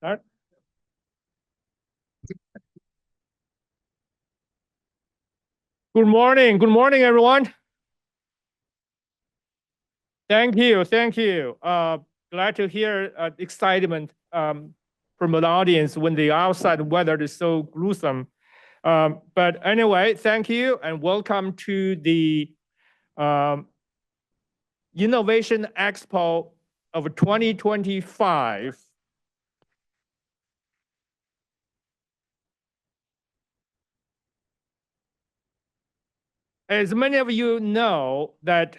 Start. Good morning, everyone. Thank you. Glad to hear excitement from the audience when the outside weather is so gruesome. But anyway, thank you and welcome to the Innovation Expo of 2025. As many of you know, that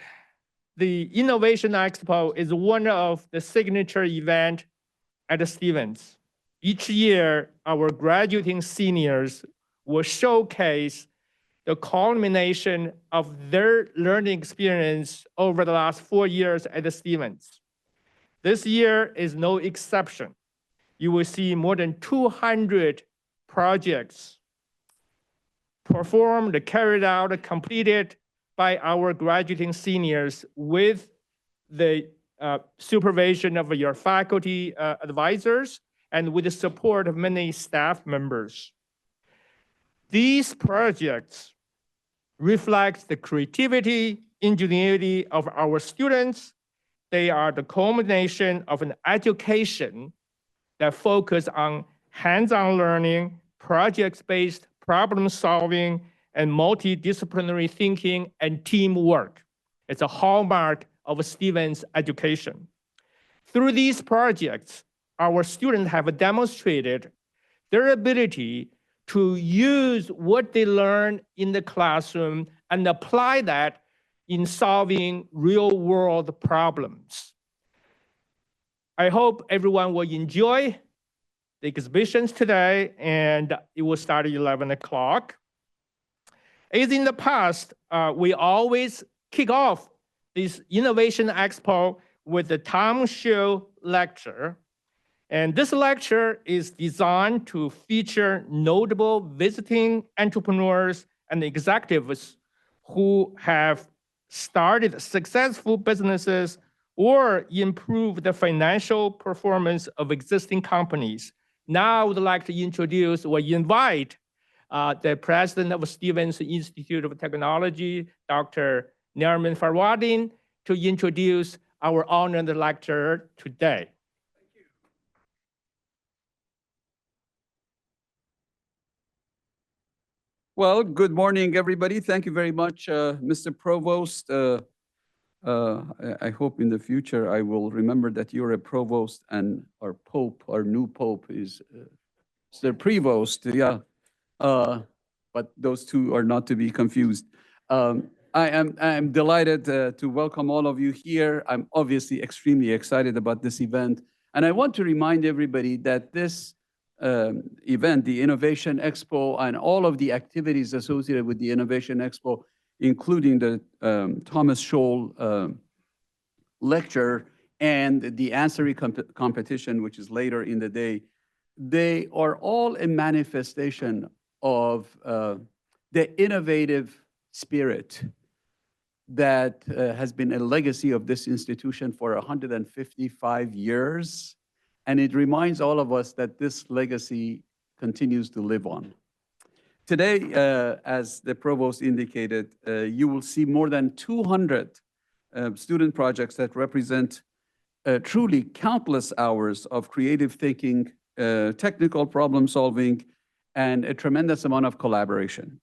the Innovation Expo is one of the signature events at Stevens. Each year, our graduating seniors will showcase the culmination of their learning experience over the last 4 years at Stevens. This year is no exception. You will see more than 200 projects performed, carried out, completed by our graduating seniors with the supervision of your faculty advisors and with the support of many staff members. These projects reflect the creativity, ingenuity of our students. They are the culmination of an education that focuses on hands-on learning, project-based problem solving, and multidisciplinary thinking and teamwork. It's a hallmark of Stevens education. Through these projects, our students have demonstrated their ability to use what they learn in the classroom and apply that in solving real-world problems. I hope everyone will enjoy the exhibitions today, and it will start at 11 o'clock. As in the past, we always kick off this Innovation Expo with the Scholl Lecture. And this lecture is designed to feature notable visiting entrepreneurs and executives who have started successful businesses or improved the financial performance of existing companies. Now I would like to introduce or invite the president of Stevens Institute of Technology, Dr. Nermin Farwadin, to introduce our honored lecturer today. Thank you. Well, good morning, everybody. Thank you very much, Mr. Provost. I hope in the future I will remember that you're a provost and our pope, our new pope is Mr. Prevost. Yeah. But those two are not to be confused. I am delighted to welcome all of you here. I'm obviously extremely excited about this event. And I want to remind everybody that this event, the Innovation Expo, and all of the activities associated with the Innovation Expo, including the Thomas Scholl Lecture and the answering competition, which is later in the day, they are all a manifestation of the innovative spirit that has been a legacy of this institution for 155 years. And it reminds all of us that this legacy continues to live on. Today, as the provost indicated, you will see more than 200 student projects that represent truly countless hours of creative thinking, technical problem solving, and a tremendous amount of collaboration.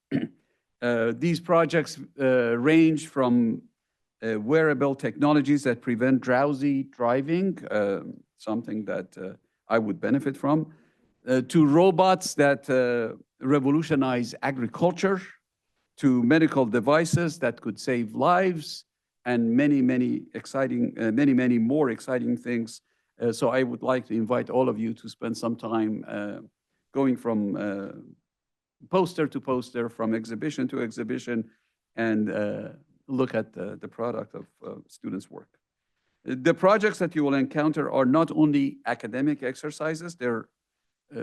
These projects range from wearable technologies that prevent drowsy driving, something that I would benefit from, to robots that revolutionize agriculture, to medical devices that could save lives, and many more exciting things. So I would like to invite all of you to spend some time going from poster to poster, from exhibition to exhibition, and look at the product of students' work. The projects that you will encounter are not only academic exercises, they're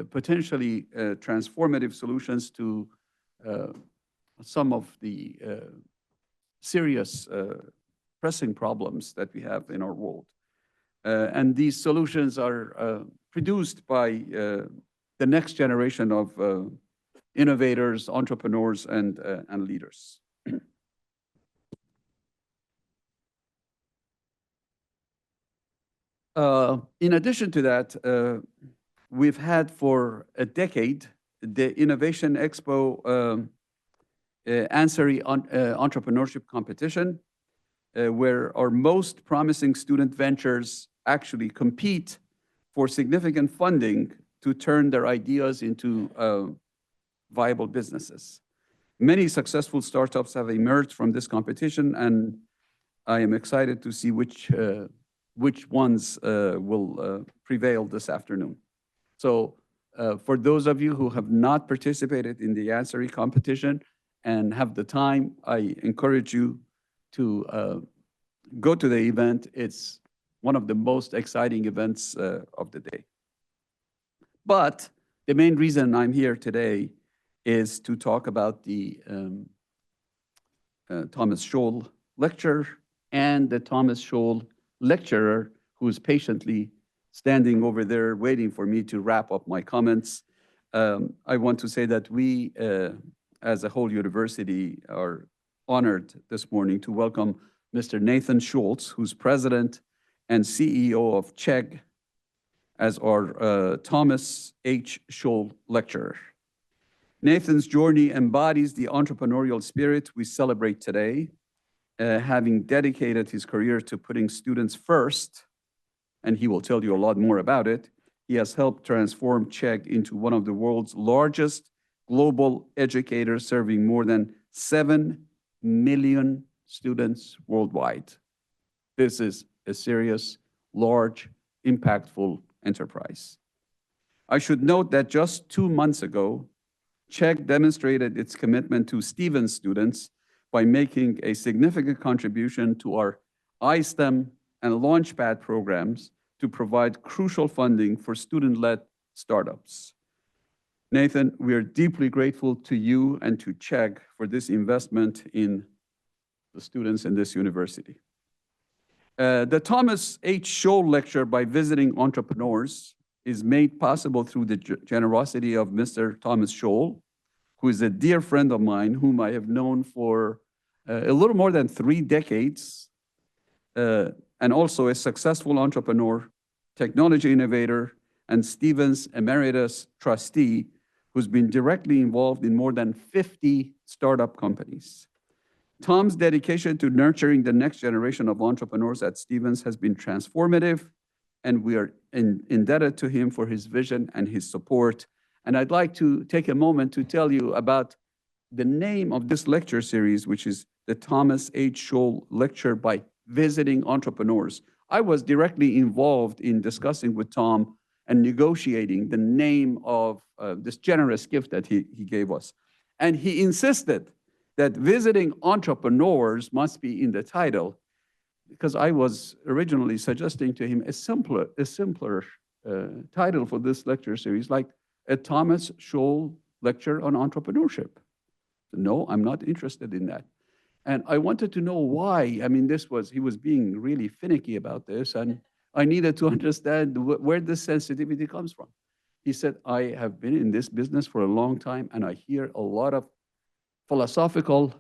potentially transformative solutions to some of the serious pressing problems that we have in our world. And these solutions are produced by the next generation of innovators, entrepreneurs, and leaders. In addition to that, we've had for a decade the Innovation Expo Ansari Entrepreneurship Competition, where our most promising student ventures actually compete for significant funding to turn their ideas into viable businesses. Many successful startups have emerged from this competition, and I am excited to see which ones will prevail this afternoon. So for those of you who have not participated in the Ansari competition and have the time, I encourage you to go to the event. It's one of the most exciting events of the day. But the main reason I'm here today is to talk about the Thomas Scholl Lecture and the Thomas Scholl lecturer who's patiently standing over there waiting for me to wrap up my comments. I want to say that we, as a whole university, are honored this morning to welcome Mr. Nathan Schultz, who's president and CEO of Chegg, as our Thomas H. Scholl lecturer. Nathan's journey embodies the entrepreneurial spirit we celebrate today, having dedicated his career to putting students first, and he will tell you a lot more about it. He has helped transform Chegg into one of the world's largest global educators, serving more than 7 million students worldwide. This is a serious, large, impactful enterprise. I should note that just 2 months ago, Chegg demonstrated its commitment to Stevens students by making a significant contribution to our iSTEM and Launchpad programs to provide crucial funding for student-led startups. Nathan, we are deeply grateful to you and to Chegg for this investment in the students in this university. The Thomas H. Scholl Lecture by Visiting Entrepreneurs is made possible through the generosity of Mr. Thomas Scholl, who is a dear friend of mine, whom I have known for a little more than 3 decades, and also a successful entrepreneur, technology innovator, and Stevens Emeritus trustee, who's been directly involved in more than 50 startup companies. Tom's dedication to nurturing the next generation of entrepreneurs at Stevens has been transformative, and we are indebted to him for his vision and his support. And I'd like to take a moment to tell you about the name of this lecture series, which is the Thomas H. Scholl Lecture by Visiting Entrepreneurs. I was directly involved in discussing with Tom and negotiating the name of this generous gift that he gave us. And he insisted that visiting entrepreneurs must be in the title, because I was originally suggesting to him a simpler title for this lecture series, like a Thomas Scholl Lecture on Entrepreneurship. No, I'm not interested in that. And I wanted to know why. I mean, he was being really finicky about this, and I needed to understand where this sensitivity comes from. He said, I have been in this business for a long time, and I hear a lot of philosophical,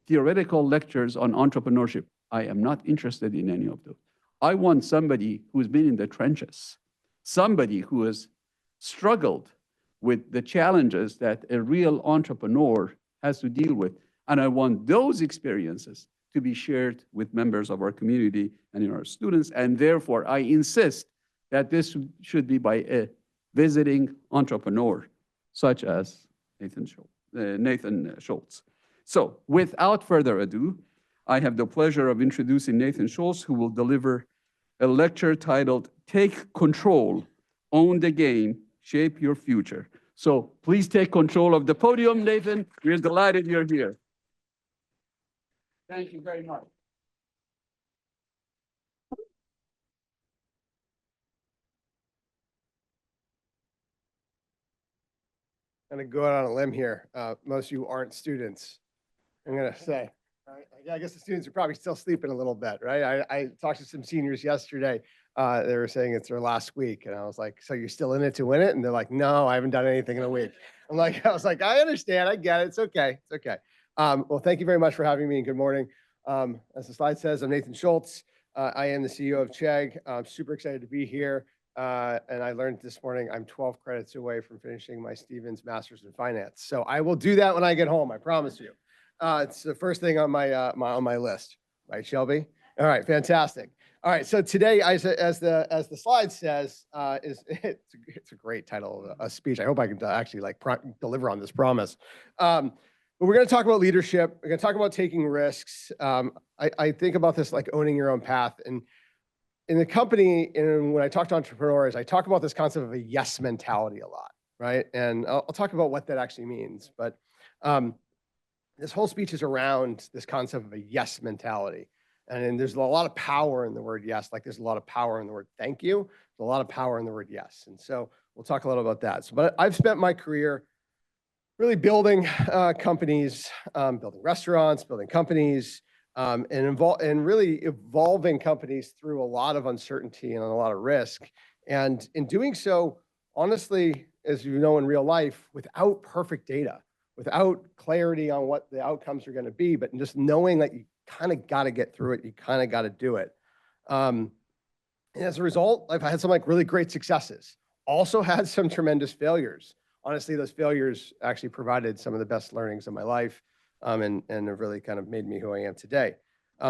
theoretical lectures on entrepreneurship. I am not interested in any of those. I want somebody who's been in the trenches, somebody who has struggled with the challenges that a real entrepreneur has to deal with. And I want those experiences to be shared with members of our community and in our students. And therefore, I insist that this should be by a visiting entrepreneur, such as Nathan Schultz. So without further ado, I have the pleasure of introducing Nathan Schultz, who will deliver a lecture titled, Take Control, Own the Game, Shape Your Future. So please take control of the podium, Nathan. We're delighted you're here. Thank you very much. I'm going to go out on a limb here. Most of you aren't students. I'm going to say, right? I guess the students are probably still sleeping a little bit, right? I talked to some seniors yesterday. They were saying it's their last week. And I was like, so you're still in it to win it? And they're like, no, I haven't done anything in a week. I was like, I understand. I get it. It's okay. It's okay. Well, thank you very much for having me and good morning. As the slide says, I'm Nathan Schultz. I am the CEO of Chegg. I'm super excited to be here. And I learned this morning I'm 12 credits away from finishing my Stevens Master's in Finance. So I will do that when I get home, I promise you. It's the first thing on my list, right, Shelby? All right, fantastic. All right, so today, as the slide says, it's a great title of a speech. I hope I can actually deliver on this promise. But we're going to talk about leadership. We're going to talk about taking risks. I think about this like owning your own path. And in the company, and when I talk to entrepreneurs, I talk about this concept of a yes mentality a lot, right? And I'll talk about what that actually means. But this whole speech is around this concept of a yes mentality. And there's a lot of power in the word yes, like there's a lot of power in the word thank you. There's a lot of power in the word yes. And so we'll talk a little about that. But I've spent my career really building companies, building restaurants, building companies, and really evolving companies through a lot of uncertainty and a lot of risk. And in doing so, honestly, as you know, in real life, without perfect data, without clarity on what the outcomes are going to be, but just knowing that you kind of got to get through it, you kind of got to do it. And as a result, I've had some really great successes. Also had some tremendous failures. Honestly, those failures actually provided some of the best learnings of my life, and have really kind of made me who I am today.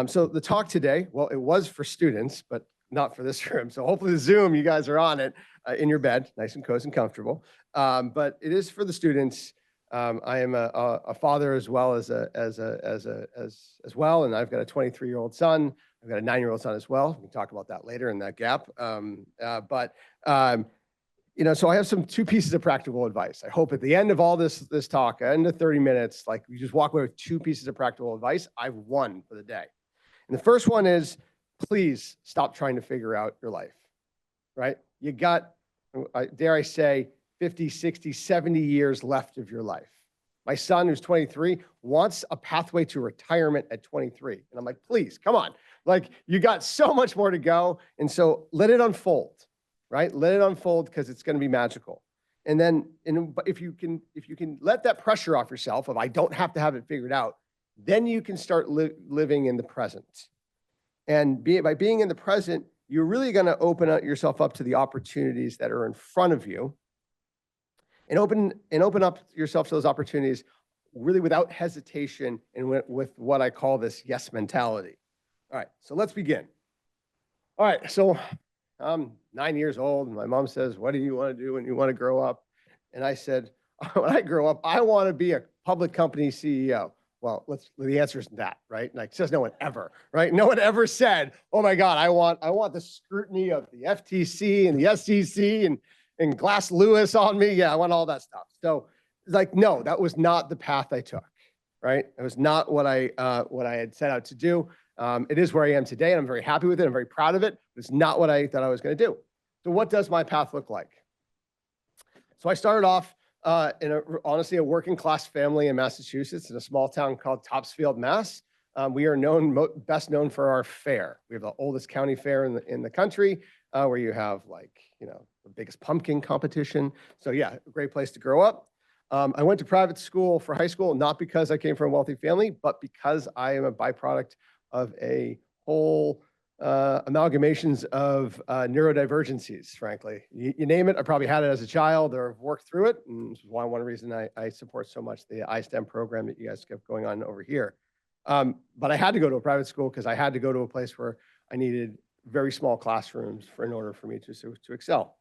So the talk today, well, it was for students, but not for this room. So hopefully the Zoom, you guys are on it in your bed, nice and cozy and comfortable. But it is for the students. I am a father as well as well, and I've got a 23-year-old son. I've got a 9-year-old son as well. We can talk about that later in that gap. So I have two pieces of practical advice. I hope at the end of all this talk, end of 30 minutes, like you just walk away with 2 pieces of practical advice. I've won for the day. And the first one is, please stop trying to figure out your life, right? You got, dare I say, 50, 60, 70 years left of your life. My son, who's 23, wants a pathway to retirement at 23. And I'm like, please, come on. You got so much more to go. And so let it unfold, right? Let it unfold because it's going to be magical. And then if you can let that pressure off yourself of I don't have to have it figured out, then you can start living in the present. And by being in the present, you're really going to open yourself up to the opportunities that are in front of you. And open up yourself to those opportunities really without hesitation and with what I call this yes mentality. All right, so let's begin. All right, so I'm 9 years old, and my mom says, what do you want to do when you want to grow up? And I said, when I grow up, I want to be a public company CEO. Well, the answer is that, right? Says no one ever, right? No one ever said, oh my God, I want the scrutiny of the FTC and the SEC and Glass Lewis on me. Yeah, I want all that stuff. So no, that was not the path I took, right? It was not what I had set out to do. It is where I am today, and I'm very happy with it. I'm very proud of it. It's not what I thought I was going to do. So what does my path look like? So I started off in honestly a working class family in Massachusetts in a small town called Topsfield, Mass. We are best known for our fair. We have the oldest county fair in the country, where you have the biggest pumpkin competition. So yeah, a great place to grow up. I went to private school for high school, not because I came from a wealthy family, but because I am a byproduct of a whole amalgamations of neurodivergencies, frankly. You name it, I probably had it as a child or worked through it. And this is one reason I support so much the iSTEM program that you guys have going on over here. But I had to go to a private school because I had to go to a place where I needed very small classrooms in order for me to excel.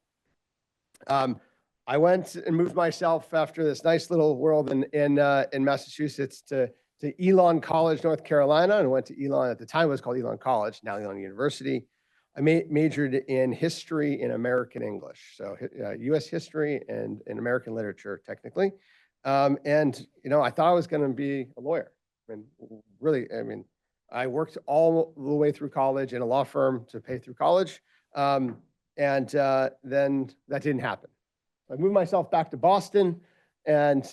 I went and moved myself after this nice little world in Massachusetts to Elon College, North Carolina, and went to Elon. At the time, it was called Elon College, now Elon University. I majored in history and American English, so U.S. history and American literature, technically. And I thought I was going to be a lawyer. I worked all the way through college in a law firm to pay through college, and then that didn't happen. I moved myself back to Boston and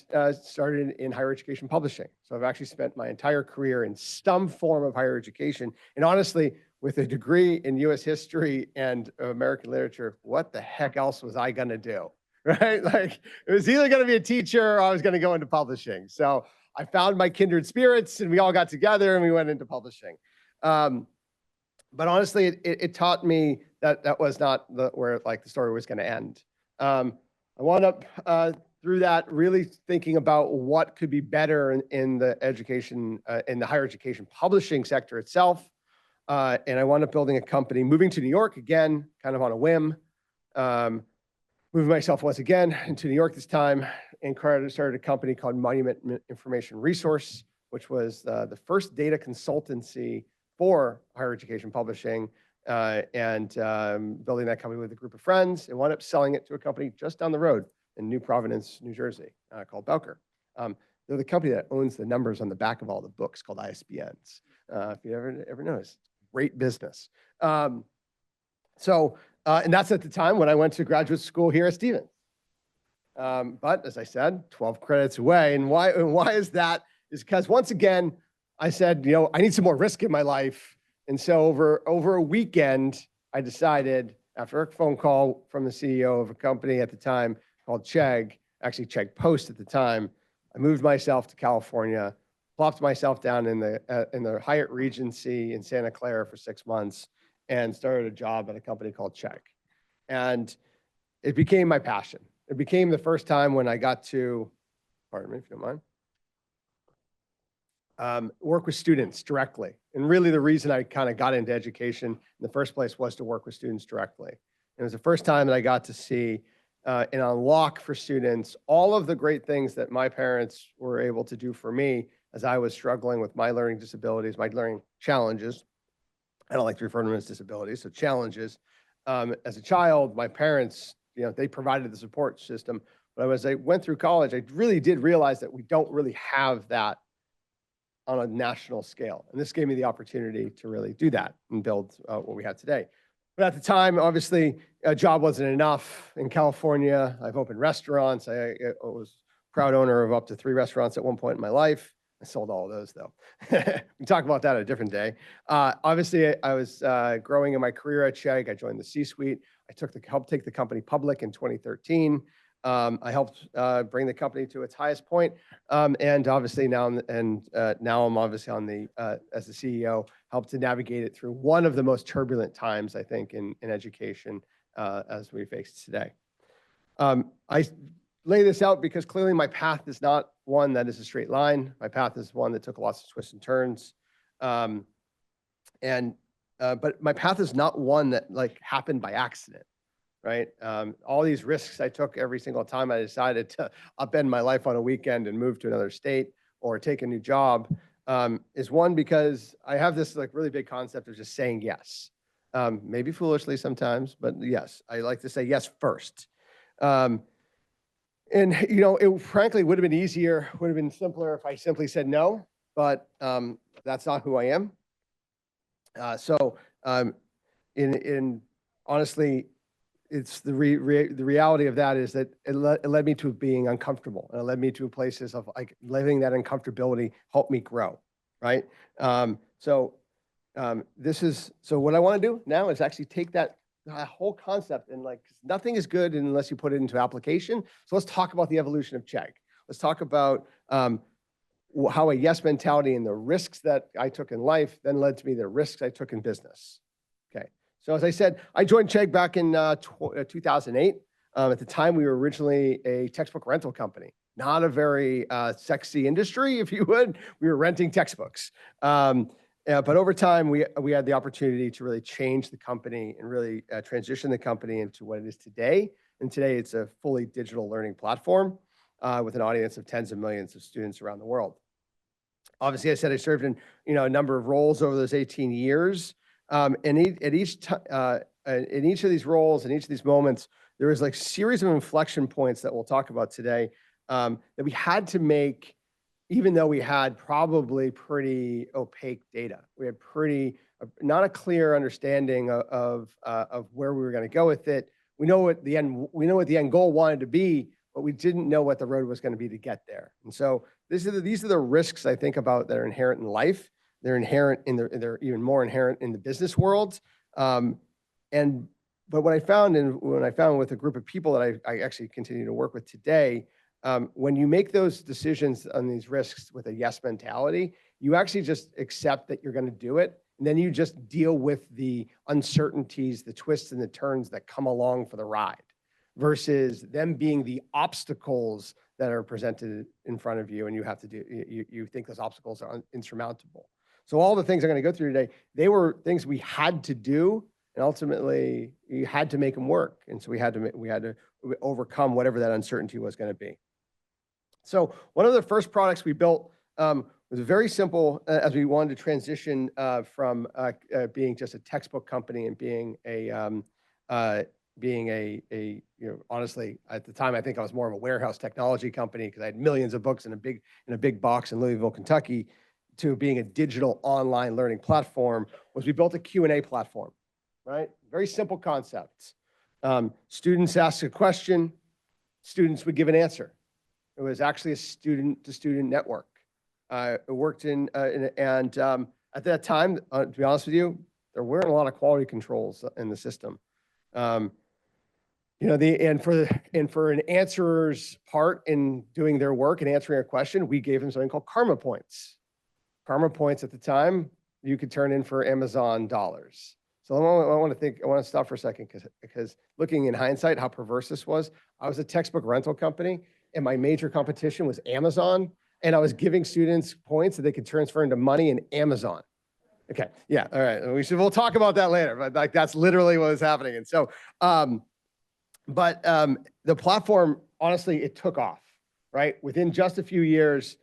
started in higher education publishing. So I've actually spent my entire career in some form of higher education. And honestly, with a degree in US history and American literature, what the heck else was I going to do? Right? Like, it was either going to be a teacher or I was going to go into publishing. So I found my kindred spirits and we all got together and we went into publishing. But honestly, it taught me that that was not where like the story was going to end. I wound up through that really thinking about what could be better in the education, in the higher education publishing sector itself. And I wound up building a company, moving to New York again, kind of on a whim. Moving myself once again into New York this time, and started a company called Monument Information Resource, which was the first data consultancy for higher education publishing, and building that company with a group of friends, and wound up selling it to a company just down the road in New Providence, New Jersey, called Bowker. They're the company that owns the numbers on the back of all the books called ISBNs. If you ever noticed, great business. And that's at the time when I went to graduate school here at Stevens. But as I said, 12 credits away. And why is that? Is because once again, I said, you know, I need some more risk in my life. And so over a weekend, I decided, after a phone call from the CEO of a company at the time called Chegg, actually Chegg Post at the time, I moved myself to California, plopped myself down in the Hyatt Regency in Santa Clara for 6 months, and started a job at a company called Chegg. And it became my passion. It became the first time when I got to, pardon me if you don't mind, work with students directly. And really the reason I kind of got into education in the first place was to work with students directly. And it was the first time that I got to see and unlock for students all of the great things that my parents were able to do for me as I was struggling with my learning disabilities, my learning challenges. I don't like to refer to them as disabilities, so challenges. As a child, my parents, you know, they provided the support system. But as I went through college, I really did realize that we don't really have that on a national scale. And this gave me the opportunity to really do that and build what we have today. But at the time, obviously, a job wasn't enough. In California, I've opened restaurants. I was proud owner of up to 3 restaurants at one point in my life. I sold all of those, though. We can talk about that a different day. Obviously, I was growing in my career at Chegg. I joined the C-suite. I helped take the company public in 2013. I helped bring the company to its highest point. And obviously now, now I'm obviously on the, as the CEO, helped to navigate it through one of the most turbulent times, I think, in education as we face today. I lay this out because clearly my path is not one that is a straight line. My path is one that took lots of twists and turns. But my path is not one that like happened by accident, right? All these risks I took every single time I decided to upend my life on a weekend and move to another state or take a new job is one because I have this like really big concept of just saying yes. Maybe foolishly sometimes, but yes, I like to say yes first. And, you know, it frankly would have been easier, would have been simpler if I simply said no, but that's not who I am. Honestly, it's the reality of that is that it led me to being uncomfortable, and it led me to places of like living that uncomfortability helped me grow, right? So what I want to do now is actually take that whole concept and like nothing is good unless you put it into application. So let's talk about the evolution of Chegg. Let's talk about how a yes mentality and the risks that I took in life then led to me the risks I took in business. Okay. So as I said, I joined Chegg back in 2008. At the time, we were originally a textbook rental company. Not a very sexy industry, if you would. We were renting textbooks. But over time, we had the opportunity to really change the company and really transition the company into what it is today. And today, it's a fully digital learning platform with an audience of tens of millions of students around the world. Obviously, I said I served in a number of roles over those 18 years. In each of these roles, in each of these moments, there was like a series of inflection points that we'll talk about today that we had to make. Even though we had probably pretty opaque data, we had not a clear understanding of where we were going to go with it. We know what the end goal wanted to be, but we didn't know what the road was going to be to get there. And so these are the risks I think about that are inherent in life. They're inherent in they're even more inherent in the business world. But what I found, and when I found with a group of people that I actually continue to work with today, when you make those decisions on these risks with a yes mentality, you actually just accept that you're going to do it. And then you just deal with the uncertainties, the twists and the turns that come along for the ride, versus them being the obstacles that are presented in front of you. And you have to you think those obstacles are insurmountable. So all the things I'm going to go through today, they were things we had to do. And ultimately, you had to make them work. And so we had to overcome whatever that uncertainty was going to be. So one of the first products we built was very simple, as we wanted to transition from being just a textbook company and being honestly, at the time, I think I was more of a warehouse technology company because I had millions of books in a big box in Louisville, Kentucky, to being a digital online learning platform. Was we built a Q&A platform. Right? Very simple concepts. Students ask a question, students would give an answer. It was actually a student-to-student network. It worked and at that time, to be honest with you, there weren't a lot of quality controls in the system. And for an answerer's part in doing their work and answering a question, we gave them something called karma points. Karma points at the time, you could turn in for Amazon dollars. So I want to stop for a second because looking in hindsight, how perverse this was. I was a textbook rental company and my major competition was Amazon. And I was giving students points that they could transfer into money in Amazon. Okay, yeah, all right. We'll talk about that later, but like that's literally what was happening. And so, the platform, honestly, it took off, right? Within just a few years,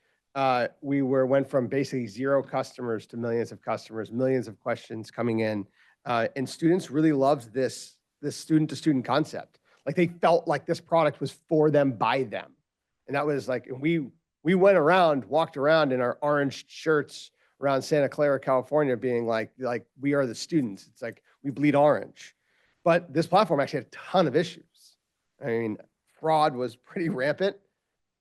we went from basically 0 customers to millions of customers, millions of questions coming in. And students really loved this student-to-student concept. Like they felt like this product was for them, by them. And that was like, we walked around in our orange shirts around Santa Clara, California, being like we are the students. It's like we bleed orange. But this platform actually had a ton of issues. I mean, fraud was pretty rampant.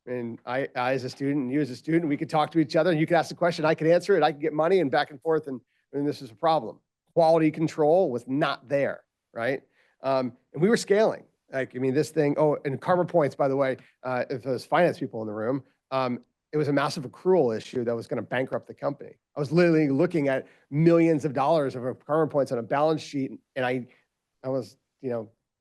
And I as a student and you as a student, we could talk to each other and you could ask the question, I could answer it, I could get money and back and forth. And this is a problem. Quality control was not there, right? And we were scaling. Like, I mean, this thing, and karma points, by the way, if there's finance people in the room, it was a massive accrual issue that was going to bankrupt the company. I was literally looking at millions of dollars of karma points on a balance sheet. And I was,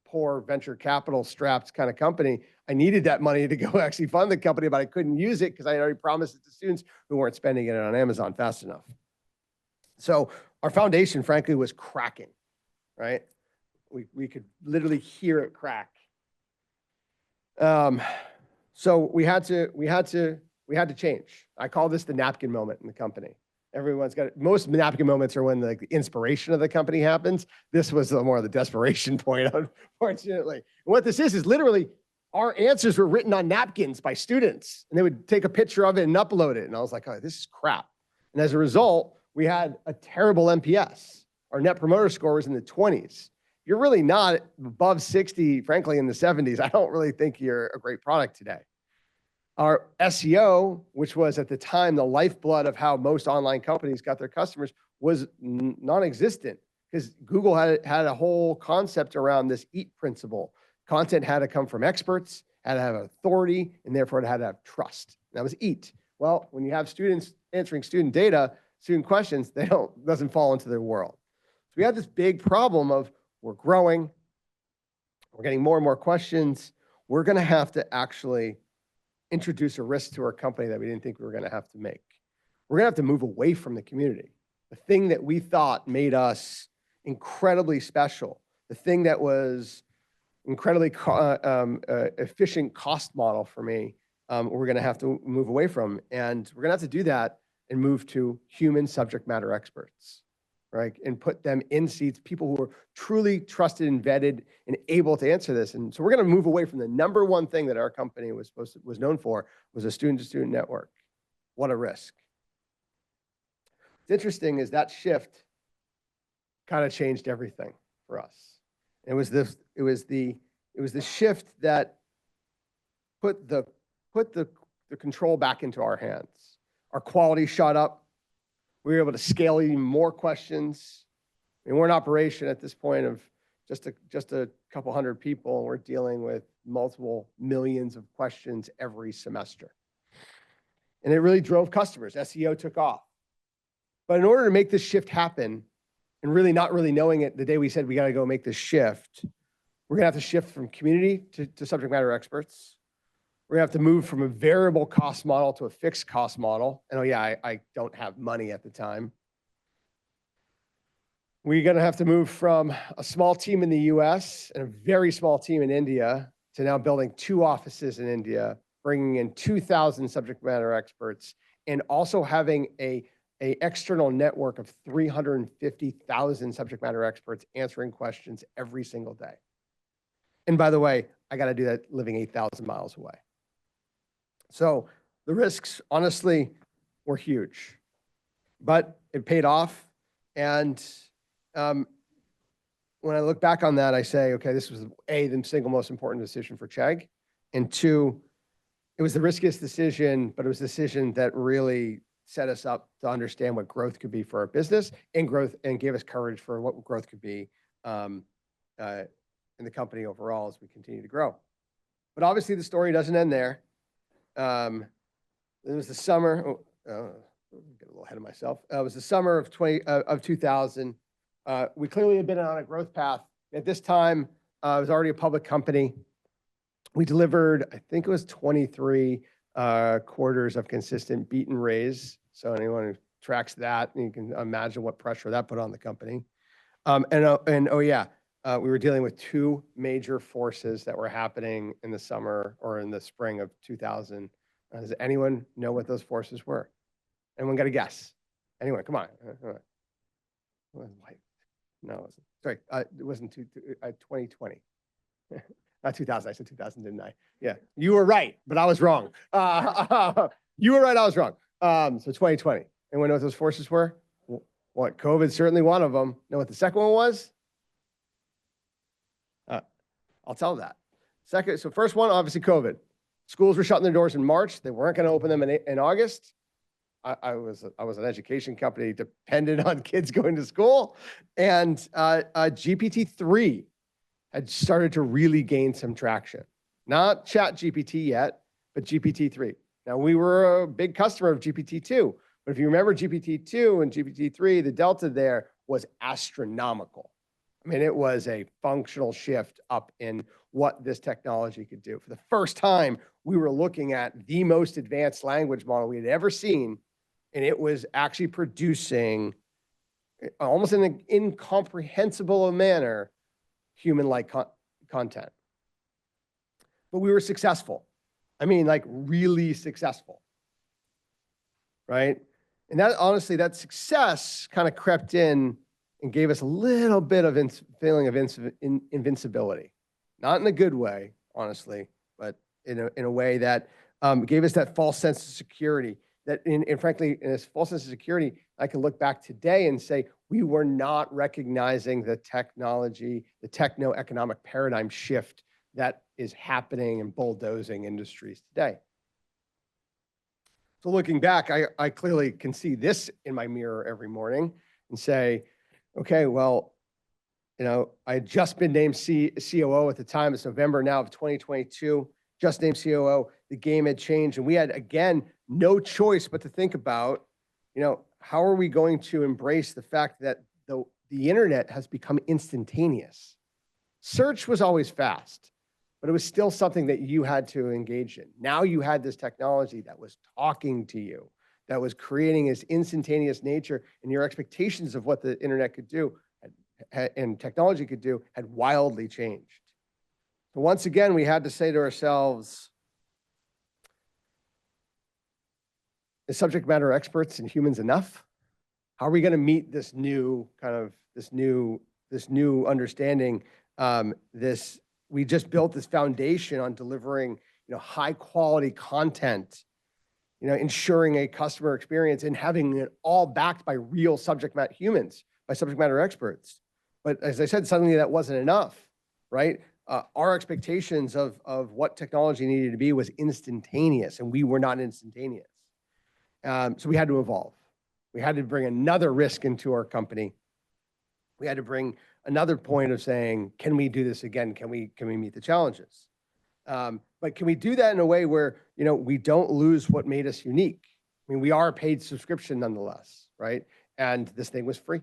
poor venture capital strapped kind of company. I needed that money to go actually fund the company, but I couldn't use it because I had already promised it to students who weren't spending it on Amazon fast enough. So our foundation, frankly, was cracking, right? We could literally hear it crack. So we had to change. I call this the napkin moment in the company. Everyone's got it. Most napkin moments are when the inspiration of the company happens. This was more of the desperation point, unfortunately. And what this is literally our answers were written on napkins by students, and they would take a picture of it and upload it. And I was like, oh, this is crap. And as a result, we had a terrible NPS. Our net promoter score was in the 20s. You're really not above 60, frankly, in the 70s. I don't really think you're a great product today. Our SEO, which was at the time the lifeblood of how most online companies got their customers, was non-existent because Google had a whole concept around this EAT principle. Content had to come from experts, had to have authority, and therefore it had to have trust. That was EAT. Well, when you have students answering student data, student questions, doesn't fall into their world. So we had this big problem of we're growing, we're getting more and more questions. We're going to have to actually introduce a risk to our company that we didn't think we were going to have to make. We're going to have to move away from the community. The thing that we thought made us incredibly special, the thing that was incredibly efficient cost model for me, we're going to have to move away from. And we're going to have to do that and move to human subject matter experts, right? And put them in seats, people who are truly trusted and vetted and able to answer this. And so we're going to move away from the number one thing that our company was known for, was a student-to-student network. What a risk. What's interesting is that shift kind of changed everything for us. It was the shift that put the control back into our hands. Our quality shot up. We were able to scale even more questions. I mean, we're in operation at this point of just a couple hundred people, and we're dealing with multiple millions of questions every semester. And it really drove customers. SEO took off. But in order to make this shift happen, and really not really knowing it the day we said we got to go make this shift, we're going to have to shift from community to subject matter experts. We're going to have to move from a variable cost model to a fixed cost model. And oh yeah, I don't have money at the time. We're going to have to move from a small team in the US and a very small team in India to now building 2 offices in India, bringing in 2,000 subject matter experts, and also having a external network of 350,000 subject matter experts answering questions every single day. And by the way, I got to do that living 8,000 miles away. So the risks, honestly, were huge, but it paid off. And when I look back on that, I say, okay, this was A, the single most important decision for Chegg, and 2, it was the riskiest decision, but it was a decision that really set us up to understand what growth could be for our business and gave us courage for what growth could be in the company overall as we continue to grow. But obviously the story doesn't end there. It was the summer, get a little ahead of myself. It was the summer of 2000. We clearly had been on a growth path. At this time, it was already a public company. We delivered, I think it was 23 quarters of consistent beat and raise. So anyone who tracks that, you can imagine what pressure that put on the company. Oh yeah, we were dealing with 2 major forces that were happening in the summer or in the spring of 2000. Does anyone know what those forces were? Anyone got a guess? Anyone, come on. No, it wasn't. Sorry, it wasn't 2020. Not 2000, I said 2000, didn't I? Yeah, you were right, but I was wrong. You were right, I was wrong. So 2020. Anyone know what those forces were? What, COVID's certainly one of them. Know what the second one was? I'll tell that. Second, so first one, obviously COVID. Schools were shutting their doors in March. They weren't going to open them in August. I was an education company dependent on kids going to school, and GPT-3 had started to really gain some traction. Not ChatGPT yet, but GPT-3. Now we were a big customer of GPT-2, but if you remember GPT-2 and GPT-3, the delta there was astronomical. I mean, it was a functional shift up in what this technology could do. For the first time, we were looking at the most advanced language model we had ever seen, and it was actually producing, almost in an incomprehensible manner, human-like content. But we were successful. I mean, like really successful, right? And that, honestly, that success kind of crept in and gave us a little bit of feeling of invincibility. Not in a good way, honestly, but in a way that gave us that false sense of security. That, and frankly, in this false sense of security, I can look back today and say we were not recognizing the technology, the techno-economic paradigm shift that is happening and bulldozing industries today. So looking back, I clearly can see this in my mirror every morning and say, okay, well, you know, I had just been named COO at the time. It's November now of 2022, just named COO. The game had changed, and we had, again, no choice but to think about, you know, how are we going to embrace the fact that the internet has become instantaneous? Search was always fast, but it was still something that you had to engage in. Now you had this technology that was talking to you, that was creating this instantaneous nature, and your expectations of what the internet could do and technology could do had wildly changed. So once again, we had to say to ourselves, is subject matter experts and humans enough? How are we going to meet this new kind of this new understanding? We just built this foundation on delivering, you know, high quality content, you know, ensuring a customer experience and having it all backed by real subject matter humans, by subject matter experts. But as I said, suddenly that wasn't enough, right? Our expectations of what technology needed to be was instantaneous, and we were not instantaneous. So we had to evolve. We had to bring another risk into our company. We had to bring another point of saying, can we do this again? Can we meet the challenges? But can we do that in a way where, we don't lose what made us unique? I mean, we are a paid subscription nonetheless, right? And this thing was free.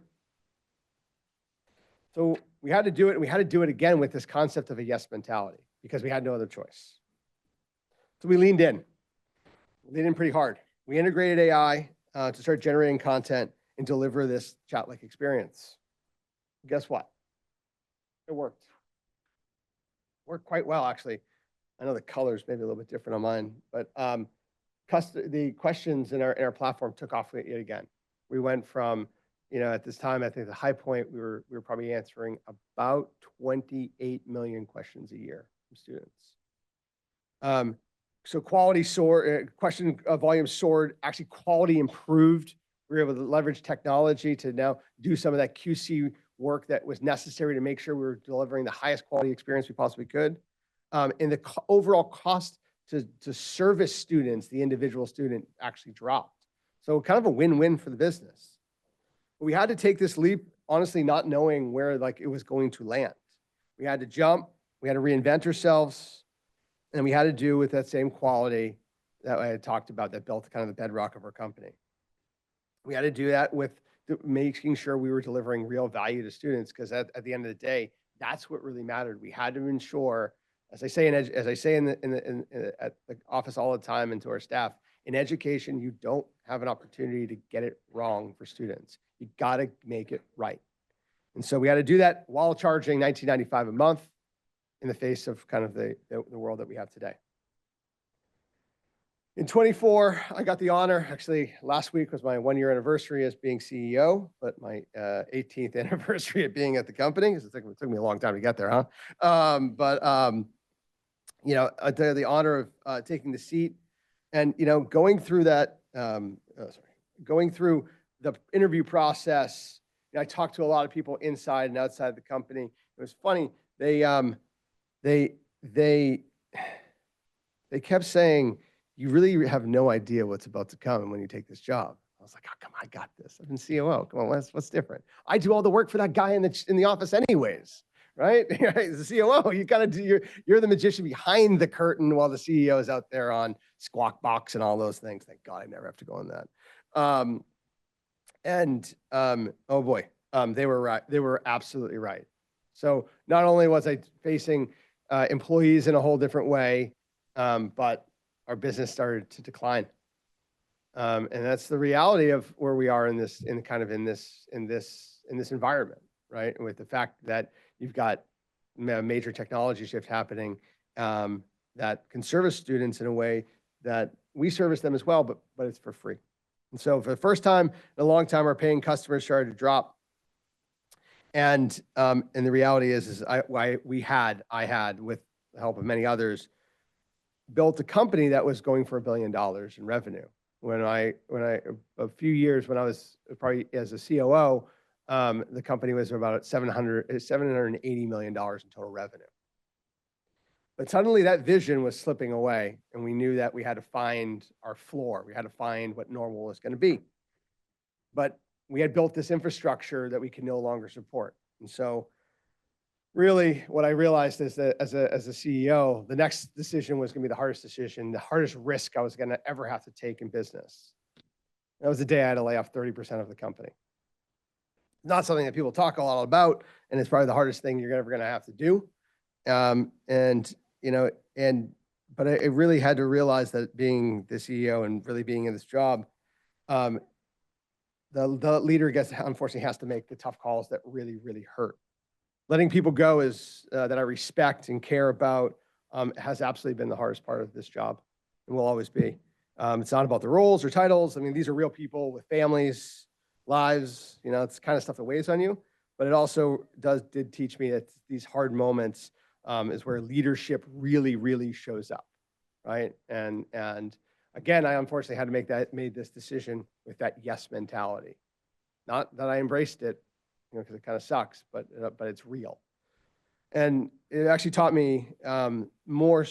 So we had to do it, and we had to do it again with this concept of a yes mentality because we had no other choice. So we leaned in. We leaned in pretty hard. We integrated AI to start generating content and deliver this chat-like experience. Guess what? It worked. Worked quite well, actually. I know the colors may be a little bit different on mine, but the questions in our platform took off yet again. We went from, at this time, I think the high point, we were probably answering about 28 million questions a year from students. So quality soared, question volume soared, actually quality improved. We were able to leverage technology to now do some of that QC work that was necessary to make sure we were delivering the highest quality experience we possibly could. And the overall cost to service students, the individual student, actually dropped. So kind of a win-win for the business. We had to take this leap, honestly, not knowing where it was going to land. We had to jump, we had to reinvent ourselves, and we had to do with that same quality that I had talked about that built kind of the bedrock of our company. We had to do that with making sure we were delivering real value to students, because at the end of the day, that's what really mattered. We had to ensure, as I say at the office all the time and to our staff, in education, you don't have an opportunity to get it wrong for students. You got to make it right. And so we had to do that while charging $19.95 a month in the face of kind of the world that we have today. In 24, I got the honor, actually last week was my 1-year anniversary as being CEO, but my 18th anniversary of being at the company, because it took me a long time to get there, huh? I had the honor of taking the seat and, going through that, going through the interview process. I talked to a lot of people inside and outside the company. It was funny. They kept saying, you really have no idea what's about to come when you take this job. I was like, oh, come on, I got this. I've been COO. Come on, what's different? I do all the work for that guy in the office anyways, right? As a COO, you gotta do. You're the magician behind the curtain while the CEO is out there on Squawk Box and all those things. Thank God I never have to go on that. Oh boy, they were right. They were absolutely right. So not only was I facing employees in a whole different way, but our business started to decline. And that's the reality of where we are in this environment, right? With the fact that you've got a major technology shift happening that can service students in a way that we service them as well, but it's for free. And so for the first time in a long time, our paying customers started to drop. And the reality is I had, with the help of many others, built a company that was going for $1 billion in revenue. When I a few years when I was probably as a COO, the company was about $780 million in total revenue. But suddenly that vision was slipping away, and we knew that we had to find our floor. We had to find what normal was going to be. But we had built this infrastructure that we could no longer support. And so really what I realized is that as a CEO, the next decision was going to be the hardest decision, the hardest risk I was going to ever have to take in business. That was the day I had to lay off 30% of the company. Not something that people talk a lot about, and it's probably the hardest thing you're ever going to have to do. But I really had to realize that being the CEO and really being in this job, the leader unfortunately has to make the tough calls that really, really hurt. Letting people go that I respect and care about has absolutely been the hardest part of this job, and will always be. It's not about the roles or titles. I mean, these are real people with families, lives. It's kind of stuff that weighs on you. But it also did teach me that these hard moments is where leadership really, really shows up, right? And again, I unfortunately had to made this decision with that yes mentality. Not that I embraced it, because it kind of sucks, but it's real. And it actually taught me more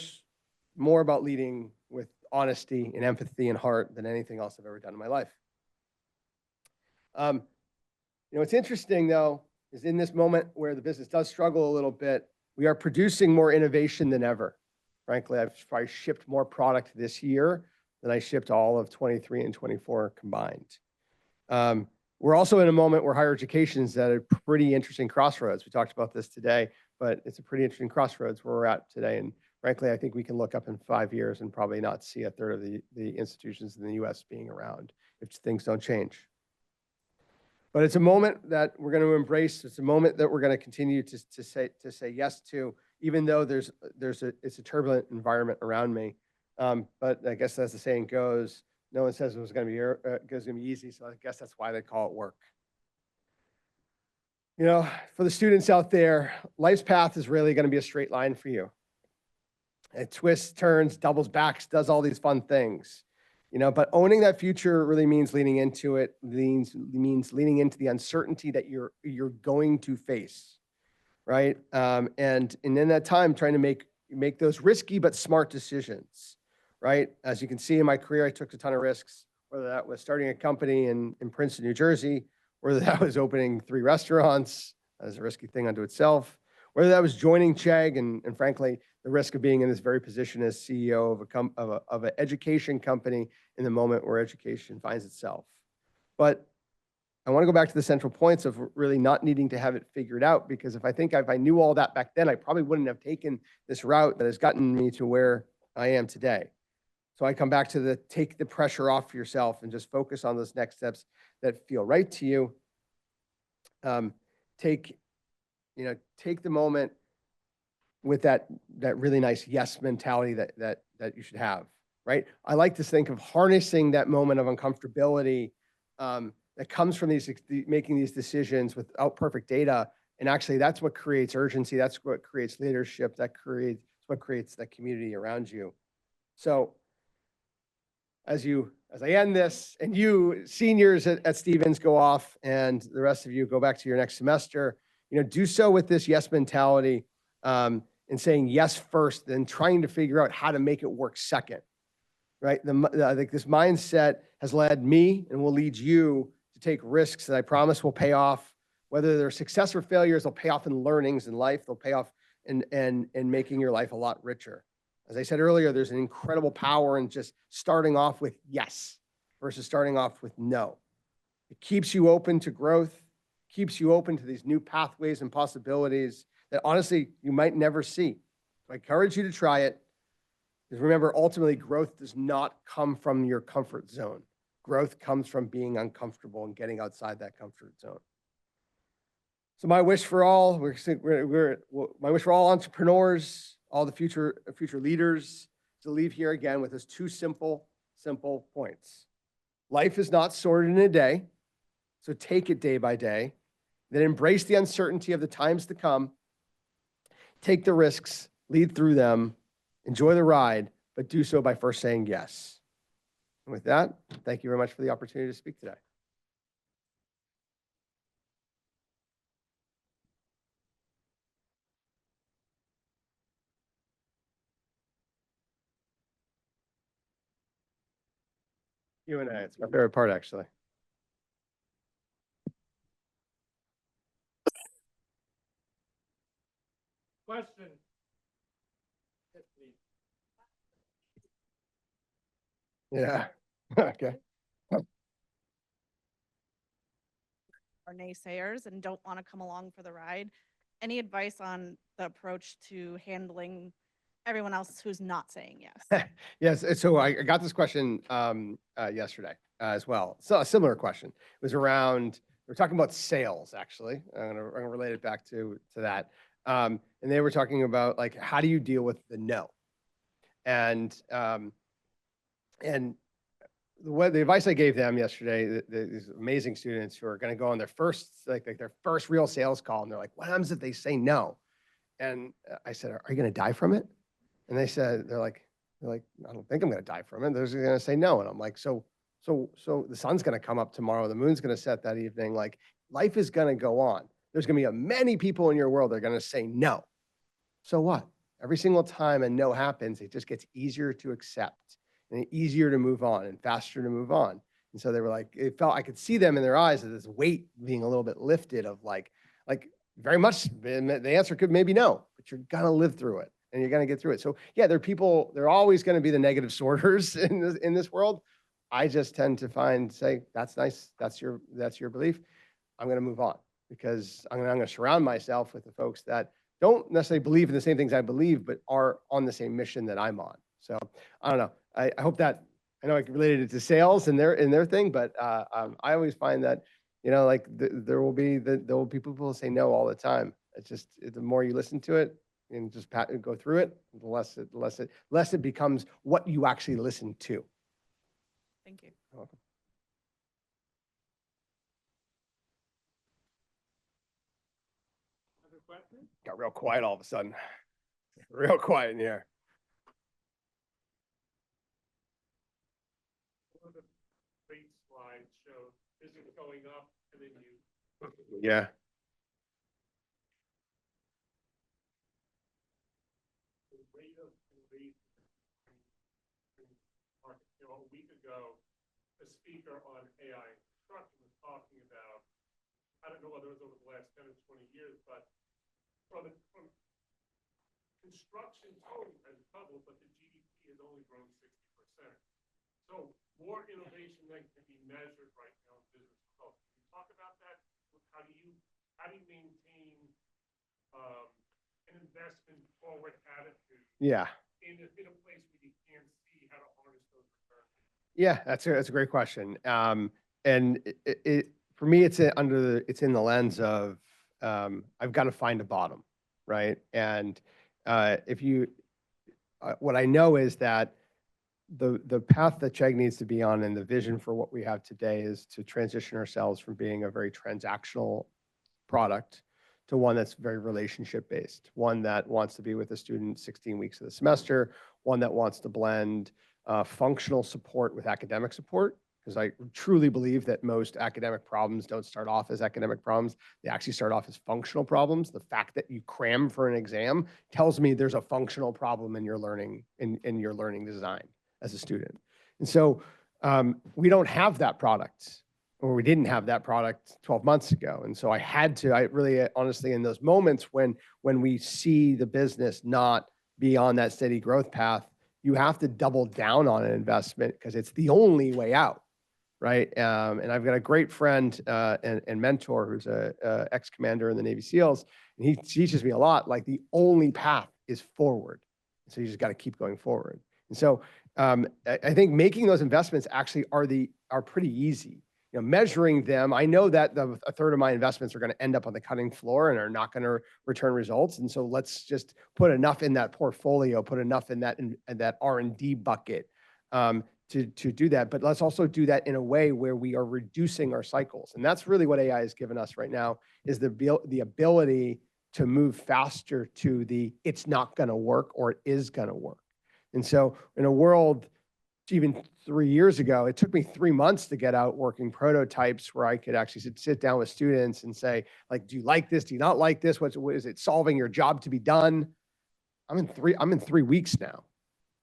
about leading with honesty and empathy and heart than anything else I've ever done in my life. What's interesting though, is in this moment where the business does struggle a little bit, we are producing more innovation than ever. Frankly, I've probably shipped more product this year than I shipped all of 23 and 24 combined. We're also in a moment where higher education is at a pretty interesting crossroads. We talked about this today, but it's a pretty interesting crossroads where we're at today. And frankly, I think we can look up in 5 years and probably not see a third of the institutions in the US being around if things don't change. But it's a moment that we're going to embrace. It's a moment that we're going to continue to say yes to, even though it's a turbulent environment around me. But I guess as the saying goes, no one says it was going to be easy. So I guess that's why they call it work. For the students out there, life's path is really going to be a straight line for you. It twists, turns, doubles backs, does all these fun things. But owning that future really means leaning into it, means leaning into the uncertainty that you're going to face, right? And in that time, trying to make those risky but smart decisions, right? As you can see in my career, I took a ton of risks, whether that was starting a company in Princeton, New Jersey, whether that was opening 3 restaurants, that was a risky thing unto itself, whether that was joining Chegg, and frankly, the risk of being in this very position as CEO of an education company in the moment where education finds itself. But I want to go back to the central points of really not needing to have it figured out, because if I knew all that back then, I probably wouldn't have taken this route that has gotten me to where I am today. So I come back to take the pressure off yourself and just focus on those next steps that feel right to you. Take the moment with that really nice yes mentality that you should have, right? I like to think of harnessing that moment of uncomfortability that comes from making these decisions without perfect data. And actually, that's what creates urgency. That's what creates leadership. That's what creates that community around you. So as I end this, and you seniors at Stevens go off, and the rest of you go back to your next semester, do so with this yes mentality, and saying yes first, then trying to figure out how to make it work second, right? I think this mindset has led me and will lead you to take risks that I promise will pay off. Whether they're success or failures, they'll pay off in learnings in life. They'll pay off in making your life a lot richer. As I said earlier, there's an incredible power in just starting off with yes versus starting off with no. It keeps you open to growth, keeps you open to these new pathways and possibilities that honestly you might never see. So I encourage you to try it. Because remember, ultimately, growth does not come from your comfort zone. Growth comes from being uncomfortable and getting outside that comfort zone. So my wish for all, my wish for all entrepreneurs, all the future leaders, to leave here again with those 2 simple points. Life is not sorted in a day, so take it day by day. Then embrace the uncertainty of the times to come. Take the risks, lead through them, enjoy the ride, but do so by first saying yes. And with that, thank you very much for the opportunity to speak today. Q&A, it's my favorite part, actually. Question. Yes, please. Yeah, okay. Are naysayers and don't want to come along for the ride. Any advice on the approach to handling everyone else who's not saying yes? Yes, so I got this question yesterday as well. So a similar question. It was around, we're talking about sales, actually. I'm gonna relate it back to that. And they were talking about, like, how do you deal with the no? And the advice I gave them yesterday, these amazing students who are going to go on their first, like their first real sales call, and they're like, what happens if they say no? And I said, are you going to die from it? And they're like, I don't think I'm going to die from it. They're going to say no. And I'm like, so the sun's going to come up tomorrow. The moon's going to set that evening. Like, life is going to go on. There's going to be many people in your world that are going to say no. So what? Every single time a no happens, it just gets easier to accept and easier to move on and faster to move on. And so they were like, it felt, I could see them in their eyes of this weight being a little bit lifted of like very much, and the answer could maybe no, but you're gonna live through it and you're gonna get through it. So yeah, there are people, they're always gonna be the negative sorters in this world. I just tend to say, that's nice, that's your belief. I'm gonna move on because I'm gonna surround myself with the folks that don't necessarily believe in the same things I believe, but are on the same mission that I'm on. So I don't know. I hope that, I know I related it to sales and their thing, but I always find that, you know, like there will be people who will say no all the time. It's just the more you listen to it and just go through it, the less it becomes what you actually listen to. Thank you. You're welcome. Other questions? Got real quiet all of a sudden. Real quiet in here. One of the great slides showed business going up and then you. Yeah. The rate of innovation in market. You know, a week ago, a speaker on AI construction was talking about, I don't know whether it was over the last 10 or 20 years, but from construction total has doubled, but the GDP has only grown 60%. So more innovation than can be measured right now in business results. Can you talk about that? How do you maintain an investment forward attitude? Yeah. In a place where you can't see how to harness those returns? Yeah, that's a great question. And for me, it's in the lens of I've got to find a bottom, right? And what I know is that the path that Chegg needs to be on and the vision for what we have today is to transition ourselves from being a very transactional product to one that's very relationship based, one that wants to be with a student 16 weeks of the semester, one that wants to blend functional support with academic support, because I truly believe that most academic problems don't start off as academic problems. They actually start off as functional problems. The fact that you cram for an exam tells me there's a functional problem in your learning, in your learning design as a student. And so we don't have that product, or we didn't have that product 12 months ago. And so I really honestly, in those moments when we see the business not be on that steady growth path, you have to double down on an investment because it's the only way out, right? And I've got a great friend and mentor who's a ex-commander in the Navy SEALs, and he teaches me a lot, like the only path is forward. So you just got to keep going forward. And so I think making those investments actually are pretty easy. You know, measuring them, I know that a third of my investments are going to end up on the cutting floor and are not going to return results. And so let's just put enough in that portfolio, put enough in that R&D bucket to do that. But let's also do that in a way where we are reducing our cycles. And that's really what AI has given us right now, is the ability to move faster to it's not going to work or it is going to work. And so in a world, even 3 years ago, it took me 3 months to get out working prototypes where I could actually sit down with students and say, like, do you like this? Do you not like this? What is it solving your job to be done? I'm in 3 weeks now,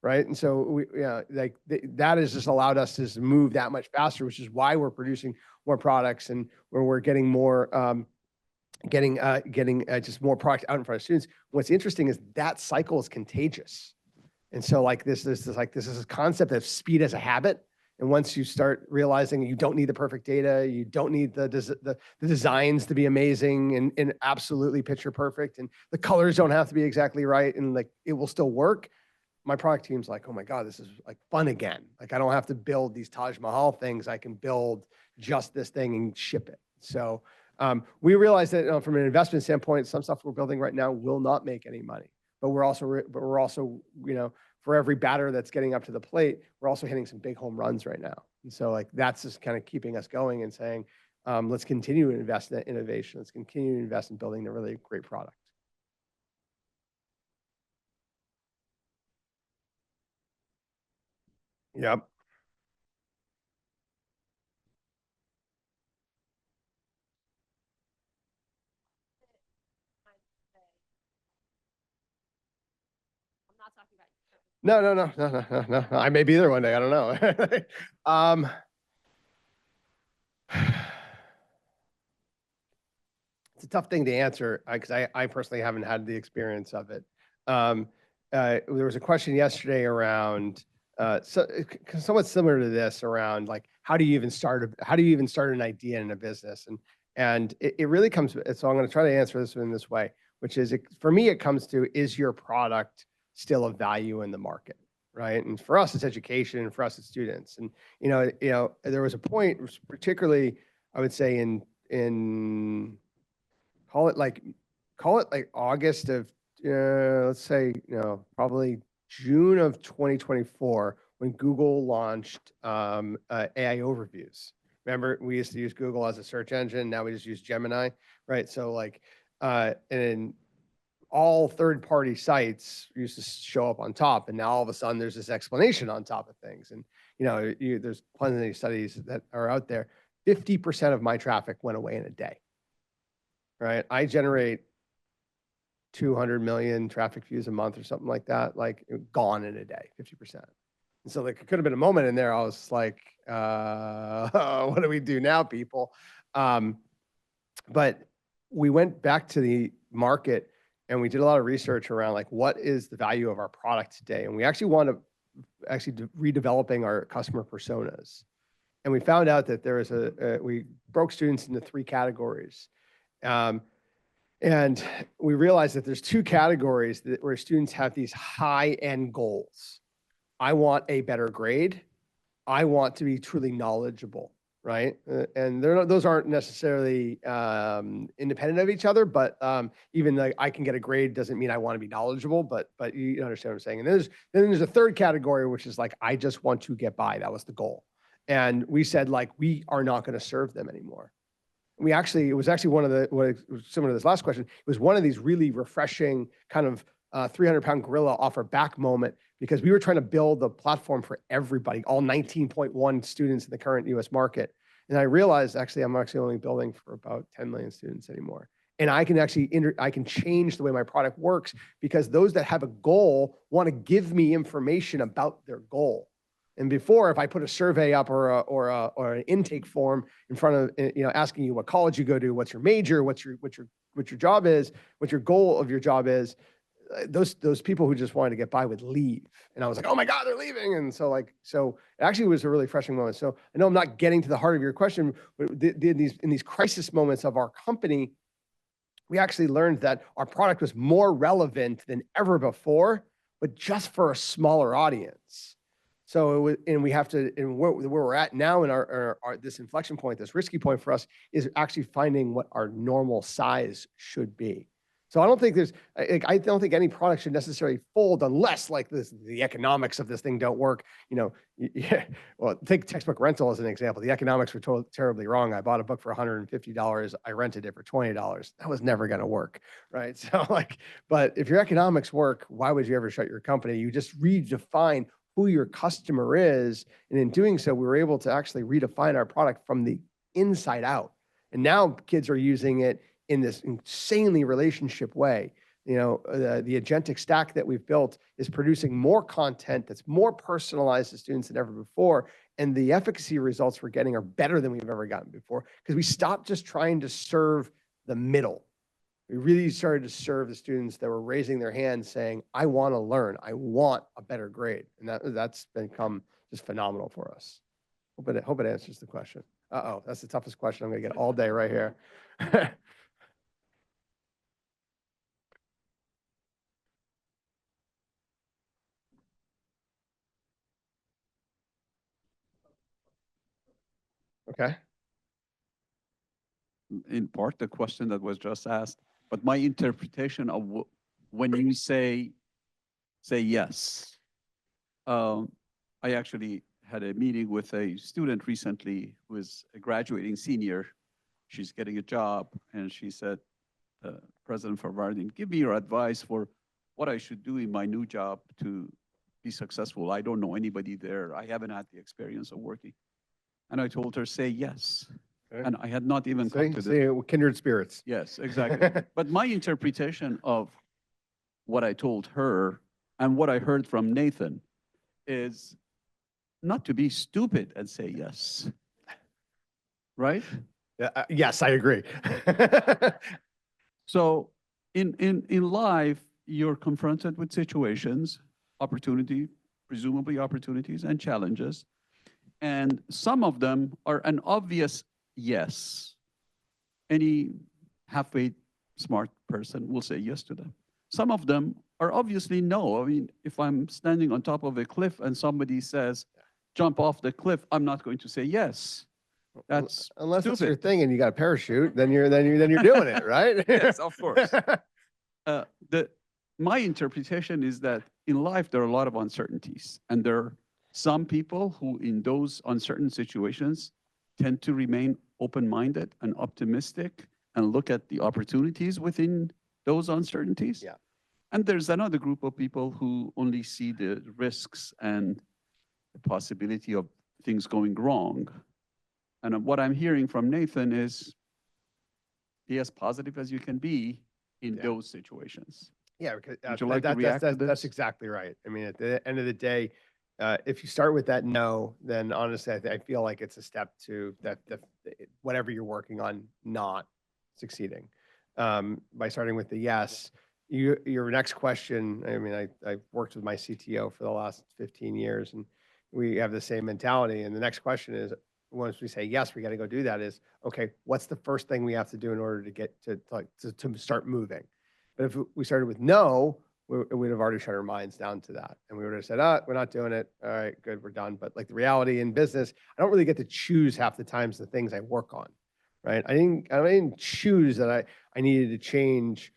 right? And so that has just allowed us to move that much faster, which is why we're producing more products and where we're getting more, getting just more products out in front of students. What's interesting is that cycle is contagious. And so like this is a concept of speed as a habit. And once you start realizing you don't need the perfect data, you don't need the designs to be amazing and absolutely picture perfect, and the colors don't have to be exactly right, and like it will still work. My product team's like, oh my God, this is like fun again. Like I don't have to build these Taj Mahal things. I can build just this thing and ship it. So we realize that from an investment standpoint, some stuff we're building right now will not make any money. But we're also, you know, for every batter that's getting up to the plate, we're also hitting some big home runs right now. And so like, that's just kind of keeping us going and saying, let's continue to invest in innovation. Let's continue to invest in building a really great product. Yep. I'm not talking about you. No. I may be there one day. I don't know. a tough thing to answer because I personally haven't had the experience of it. There was a question yesterday around somewhat similar to this around like how do you even start an idea in a business, and it really comes. So I'm going to try to answer this in this way, which is for me it comes to, is your product still of value in the market, right? And for us it's education, and for us it's students. And there was a point, particularly I would say in call it like August of let's say probably June of 2024 when Google launched AI overviews. Remember, we used to use Google as a search engine. Now we just use Gemini, right? So like, and all third-party sites used to show up on top, and now all of a sudden there's this explanation on top of things. And there's plenty of studies that are out there. 50% of my traffic went away in a day, right? I generate 200 million traffic views a month or something like that, like gone in a day, 50%. And so like, it could have been a moment in there. I was like, what do we do now, people? But we went back to the market and we did a lot of research around like, what is the value of our product today? And we actually want to redeveloping our customer personas. And we found out that there is we broke students into 3 categories. And we realized that there's 2 categories where students have these high-end goals. I want a better grade. I want to be truly knowledgeable, right? And those aren't necessarily independent of each other, but even like I can get a grade doesn't mean I want to be knowledgeable, but you understand what I'm saying. And then there's a 3rd category, which is like, I just want to get by. That was the goal. And we said, like, we are not going to serve them anymore. It was actually one of the, similar to this last question, it was one of these really refreshing kind of 300-pound gorilla off our back moment, because we were trying to build a platform for everybody, all 19.1 students in the current US market. And I realized actually, I'm actually only building for about 10 million students anymore. And I can actually, I can change the way my product works, because those that have a goal want to give me information about their goal. And before, if I put a survey up or an intake form in front of, asking you what college you go to, what's your major, what your job is, what your goal of your job is, those people who just wanted to get by would leave. And I was like, oh my God, they're leaving. And so it actually was a really refreshing moment. So I know I'm not getting to the heart of your question, but in these crisis moments of our company, we actually learned that our product was more relevant than ever before, but just for a smaller audience. So, and where we're at now in our this inflection point, this risky point for us is actually finding what our normal size should be. So I don't think I don't think any product should necessarily fold unless like the economics of this thing don't work. Well, take textbook rental as an example. The economics were terribly wrong. I bought a book for $150. I rented it for $20. That was never going to work, right? So but if your economics work, why would you ever shut your company? You just redefine who your customer is. And in doing so, we were able to actually redefine our product from the inside out. And now kids are using it in this insanely relationship way. The agentic stack that we've built is producing more content that's more personalized to students than ever before. And the efficacy results we're getting are better than we've ever gotten before, because we stopped just trying to serve the middle. We really started to serve the students that were raising their hands saying, I want to learn. I want a better grade. And that's become just phenomenal for us. Hope it answers the question. Uh-oh, that's the toughest question I'm going to get all day right here. Okay. In part, the question that was just asked, but my interpretation of when you say yes. I actually had a meeting with a student recently who is a graduating senior. She's getting a job, and she said, President Farvardin, give me your advice for what I should do in my new job to be successful. I don't know anybody there. I haven't had the experience of working. And I told her, say yes. Okay. And I had not even come to Say kindred spirits. Yes, exactly. But my interpretation of what I told her and what I heard from Nathan is not to be stupid and say yes. Right? Yes, I agree. So in life, you're confronted with situations, presumably opportunities and challenges. And some of them are an obvious yes. Any halfway smart person will say yes to them. Some of them are obviously no. I mean, if I'm standing on top of a cliff and somebody says, jump off the cliff, I'm not going to say yes. That's Unless it's your stupid. thing and you got a parachute, then you're doing it, right? Yes, of course. My interpretation is that in life, there are a lot of uncertainties. And there are some people who in those uncertain situations tend to remain open-minded and optimistic and look at the opportunities within those uncertainties. Yeah. And there's another group of people who only see the risks and the possibility of things going wrong. And what I'm hearing from Nathan is be as positive as you can be in those situations. Yeah, because Would you like to react to that's this? exactly right. I mean, at the end of the day, if you start with that no, then honestly, I feel like it's a step to that whatever you're working on not succeeding. By starting with the yes, your next question. I mean, I've worked with my CTO for the last 15 years, and we have the same mentality. And the next question is, once we say yes, we got to go do that. Is okay. What's the first thing we have to do in order to get to start moving? But if we started with no, we'd have already shut our minds down to that. And we would have said, we're not doing it. All right, good, we're done. But like the reality in business, I don't really get to choose half the times the things I work on, right? I didn't choose that I needed to change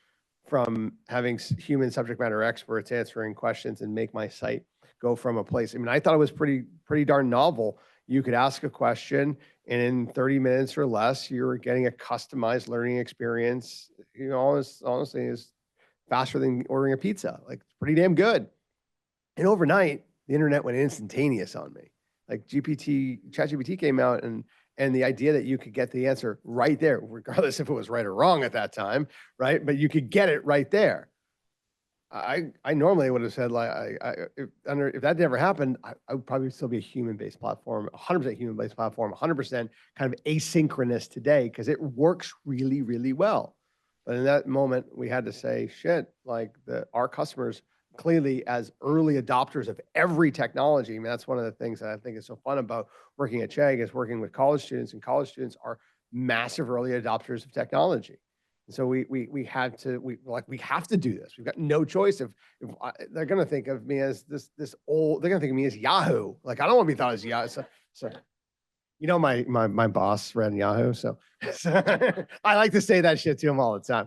from having human subject matter experts answering questions and make my site go from a place. I mean, I thought it was pretty darn novel. You could ask a question and in 30 minutes or less, you're getting a customized learning experience. You know, honestly is faster than ordering a pizza. Like it's pretty damn good. And overnight, the internet went instantaneous on me. Like ChatGPT came out and the idea that you could get the answer right there, regardless if it was right or wrong at that time, right? But you could get it right there. I normally would have said like if that never happened, I would probably still be a human-based platform, 100% human-based platform, 100% kind of asynchronous today because it works really, really well. But in that moment, we had to say, shit, like our customers clearly as early adopters of every technology. I mean, that's one of the things that I think is so fun about working at Chegg is working with college students, and college students are massive early adopters of technology. And so we have to do this. We've got no choice. If they're going to think of me as this old, they're going to think of me as Yahoo. Like I don't want to be thought as Yahoo. So you know, my boss ran Yahoo. So I like to say that shit to him all the time.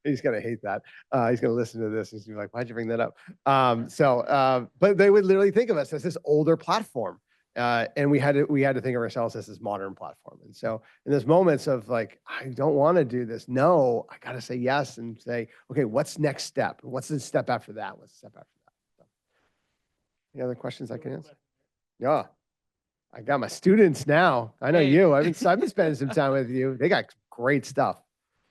He's going to hate that. He's going to listen to this. He's gonna be like, why'd you bring that up? But they would literally think of us as this older platform. And we had to think of ourselves as this modern platform. And so in those moments of like, I don't want to do this. No, I got to say yes and say, okay, what's next step? What's the step after that? What's the step after that? So, any other questions I can answer? Yeah. I got my students now. I know Hey. you. I've been spending some time with you. They got great stuff.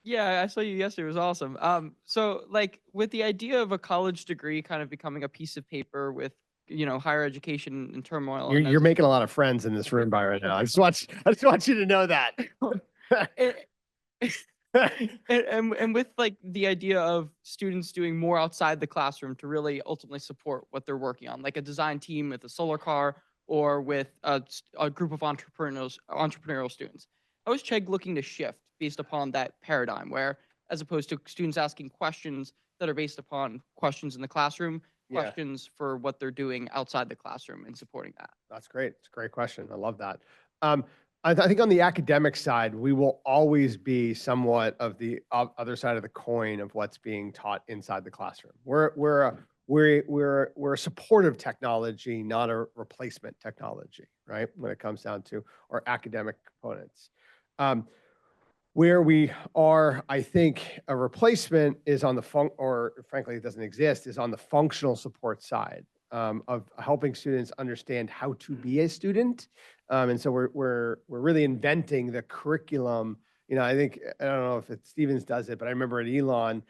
Yeah, I saw you yesterday. It was awesome. So like with the idea of a college degree kind of becoming a piece of paper with, higher education in turmoil. and You're as- making a lot of friends in this room by right now. I just want you to know that. and with like the idea of students doing more outside the classroom to really ultimately support what they're working on, like a design team with a solar car or with a group of entrepreneurial students. How is Chegg looking to shift based upon that paradigm where, as opposed to students asking questions that are based upon questions in the classroom, Yeah. questions for what they're doing outside the classroom and supporting that? That's great. It's a great question. I love that. I think on the academic side, we will always be somewhat of the other side of the coin of what's being taught inside the classroom. We're a supportive technology, not a replacement technology, right? When it comes down to our academic components. Where we are, I think, a replacement is on the or frankly, it doesn't exist, is on the functional support side of helping students understand how to be a student. And so we're really inventing the curriculum. I think, I don't know if Stevens does it, but I remember at Elon,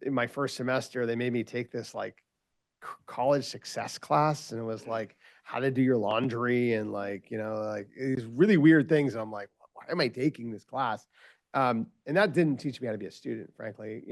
in my first semester, they made me take this like college success class, and it was like how to do your laundry and like these really weird things. And I'm like, why am I taking this class? And that didn't teach me how to be a student, frankly,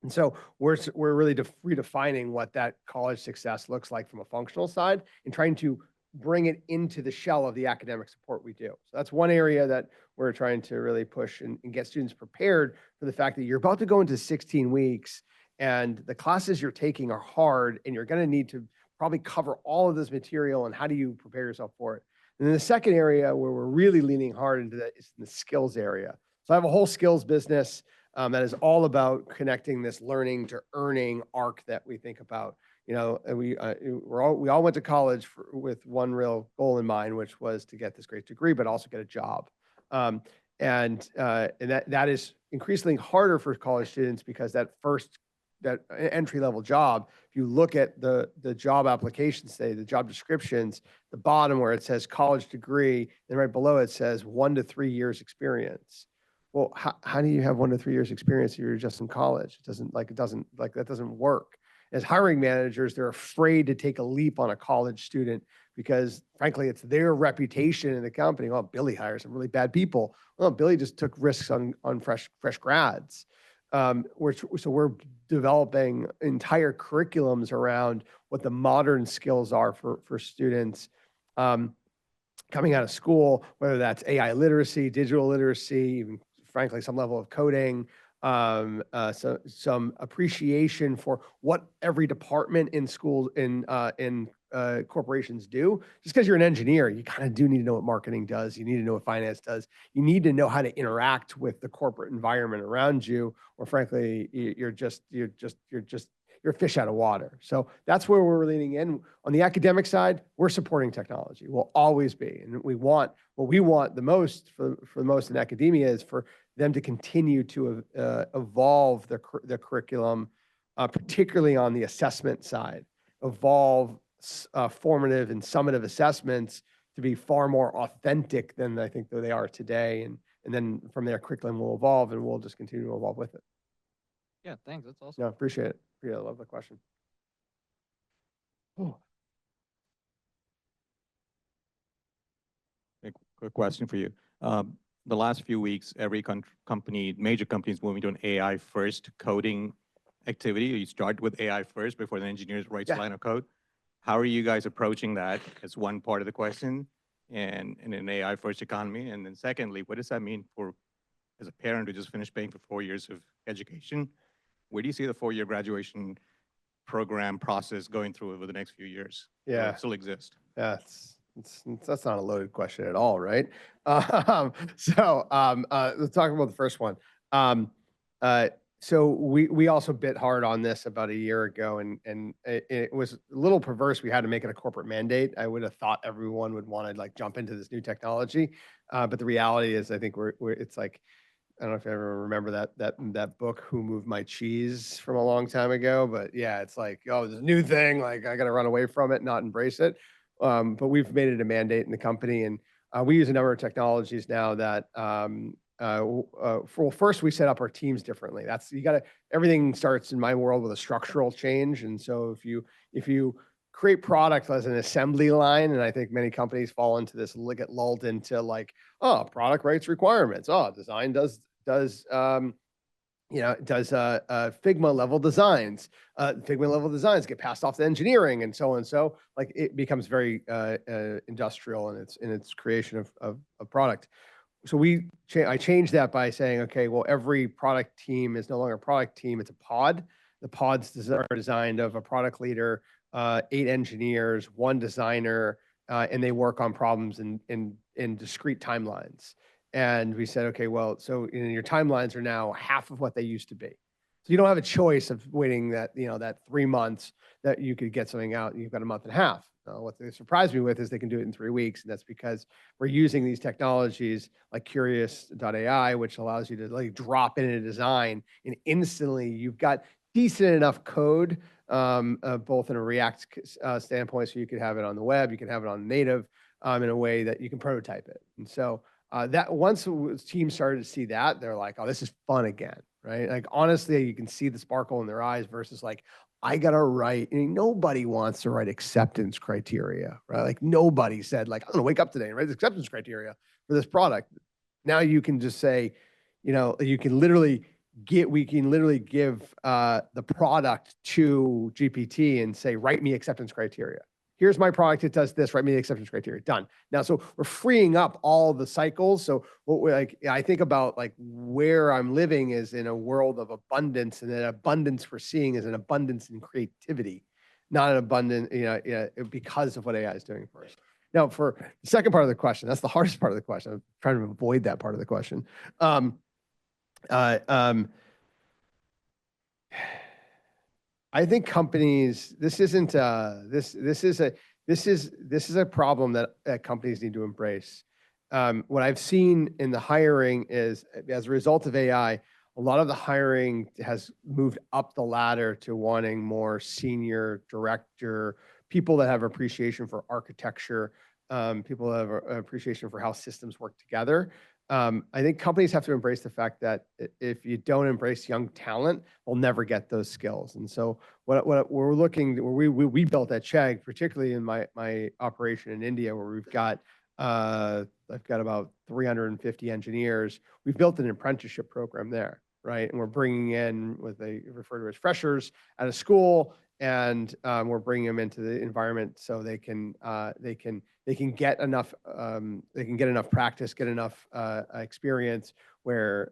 and so we're really redefining what that college success looks like from a functional side and trying to bring it into the shell of the academic support we do. So that's one area that we're trying to really push and get students prepared for the fact that you're about to go into 16 weeks and the classes you're taking are hard and you're going to need to probably cover all of this material, and how do you prepare yourself for it? And then the second area where we're really leaning hard into that is in the skills area. So I have a whole skills business that is all about connecting this learning to earning arc that we think about. And we all went to college with one real goal in mind, which was to get this great degree, but also get a job. And that is increasingly harder for college students because that entry level job, if you look at the job applications, say the job descriptions, the bottom where it says college degree, and right below it says 1 to 3 years experience. Well, how do you have 1 to 3 years experience if you're just in college? That doesn't work. As hiring managers, they're afraid to take a leap on a college student because frankly, it's their reputation in the company. Well, Billy hires some really bad people. Well, Billy just took risks on fresh grads. So we're developing entire curriculums around what the modern skills are for students coming out of school, whether that's AI literacy, digital literacy, even frankly, some level of coding, so some appreciation for what every department in school, in corporations do. Just because you're an engineer, you kind of do need to know what marketing does. You need to know what finance does. You need to know how to interact with the corporate environment around you, or frankly, you're a fish out of water. So that's where we're leaning in. On the academic side, we're supporting technology. We'll always be. And what we want the most for the most in academia is for them to continue to evolve the curriculum, particularly on the assessment side, evolve formative and summative assessments to be far more authentic than I think that they are today. And then from there, curriculum will evolve and we'll just continue to evolve with it. Yeah, thanks. That's awesome. No, appreciate it. I love the question. Oh. Quick question for you. The last few weeks, every major companies moving to an AI first coding activity. You start with AI first before the engineers write a line of code. How are you guys approaching that as one part of the question and in an AI first economy? And then secondly, what does that mean for, as a parent who just finished paying for 4 years of education? Where do you see the 4-year graduation program process going through over the next few years? Yeah. Will it still exist? Yeah, that's not a loaded question at all, right? Let's talk about the first one. So we also bit hard on this about a year ago, and it was a little perverse. We had to make it a corporate mandate. I would have thought everyone would want to jump into this new technology, but the reality is, I think it's like, I don't know if you ever remember that book, Who Moved My Cheese, from a long time ago, but yeah, it's like, oh, this new thing, I got to run away from it, not embrace it. But we've made it a mandate in the company, and we use a number of technologies now that, first we set up our teams differently. Everything starts in my world with a structural change. And so if you create product as an assembly line, and I think many companies fall into this, get lulled into product writes requirements. Design does Figma level designs. Figma level designs get passed off to engineering and so on. So it becomes very industrial in its creation of product. So I changed that by saying, okay, well, every product team is no longer a product team, it's a pod. The pods are designed of a product leader, 8 engineers, 1 designer, and they work on problems in discrete timelines. And we said, okay, well, so your timelines are now half of what they used to be. So you don't have a choice of waiting that 3 months that you could get something out, and you've got a month and a half. What they surprised me with is they can do it in 3 weeks, and that's because we're using these technologies like Curious.ai, which allows you to drop in a design, and instantly you've got decent enough code, both in a React standpoint, so you could have it on the web, you can have it on native, in a way that you can prototype it. And so that once the team started to see that, they're like, oh, this is fun again, right? Honestly, you can see the sparkle in their eyes versus I got to write, nobody wants to write acceptance criteria, right? Nobody said I'm going to wake up today and write the acceptance criteria for this product. Now you can just say, you know, we can literally give the product to GPT and say, write me acceptance criteria. Here's my product. It does this. Write me the acceptance criteria. Done. Now, so we're freeing up all the cycles. So what we like, I think about like where I'm living is in a world of abundance, and that abundance we're seeing is an abundance in creativity, not an abundance, because of what AI is doing for us. Now, for the second part of the question, that's the hardest part of the question. I'm trying to avoid that part of the question. I think companies, this is a problem that companies need to embrace. What I've seen in the hiring is, as a result of AI, a lot of the hiring has moved up the ladder to wanting more senior director, people that have appreciation for architecture, people that have an appreciation for how systems work together. I think companies have to embrace the fact that if you don't embrace young talent, we'll never get those skills. And so what we're looking, we built at Chegg, particularly in my operation in India, where we've got, I've got about 350 engineers. We've built an apprenticeship program there, right? And we're bringing in what they refer to as freshers out of school, and we're bringing them into the environment so they can get enough practice, get enough experience where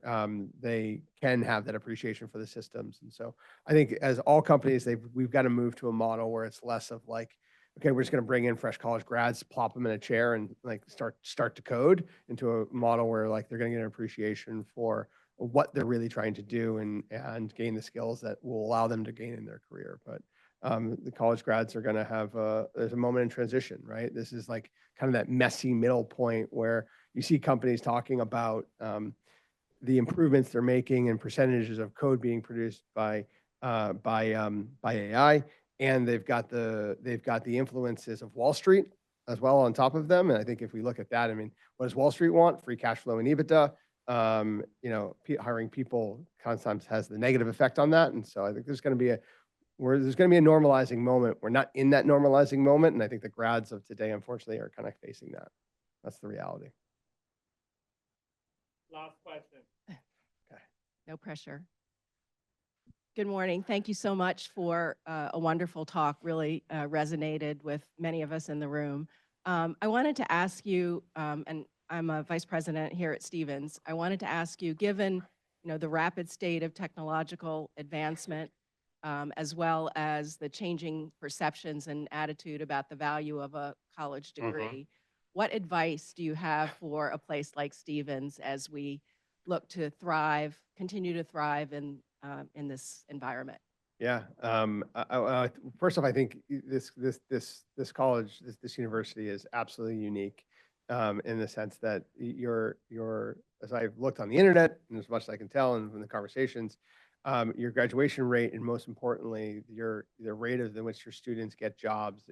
they can have that appreciation for the systems. And so I think as all companies, we've got to move to a model where it's less of like, okay, we're just going to bring in fresh college grads, plop them in a chair, and like start to code, into a model where like they're going to get an appreciation for what they're really trying to do and gain the skills that will allow them to gain in their career. But the college grads are going to have there's a moment in transition, right? This is like kind of that messy middle point where you see companies talking about the improvements they're making and percentages of code being produced by AI, and they've got the influences of Wall Street as well on top of them. And I think if we look at that, I mean, what does Wall Street want? Free cash flow and EBITDA. Hiring people sometimes has the negative effect on that, and so I think there's going to be a normalizing moment. We're not in that normalizing moment, and I think the grads of today, unfortunately, are kind of facing that. That's the reality. Last question. No pressure. Good morning. Thank you so much for a wonderful talk. Really resonated with many of us in the room. I wanted to ask you, and I'm a vice president here at Stevens. I wanted to ask you, given the rapid state of technological advancement, as well as the changing perceptions and attitude about the value of a college degree, what advice do you have for a place like Stevens as we look to thrive, continue to thrive in this environment? Yeah. First off, I think this college, this university is absolutely unique in the sense that you're, as I've looked on the internet, and as much as I can tell and from the conversations, your graduation rate, and most importantly, the rate of which your students get jobs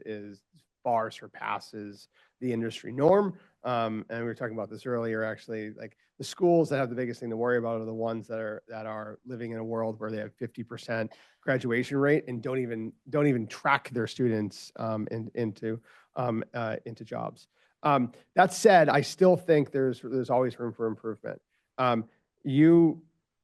far surpasses the industry norm. And we were talking about this earlier, actually. Like, the schools that have the biggest thing to worry about are the ones that are living in a world where they have 50% graduation rate and don't even track their students into jobs. That said, I still think there's always room for improvement.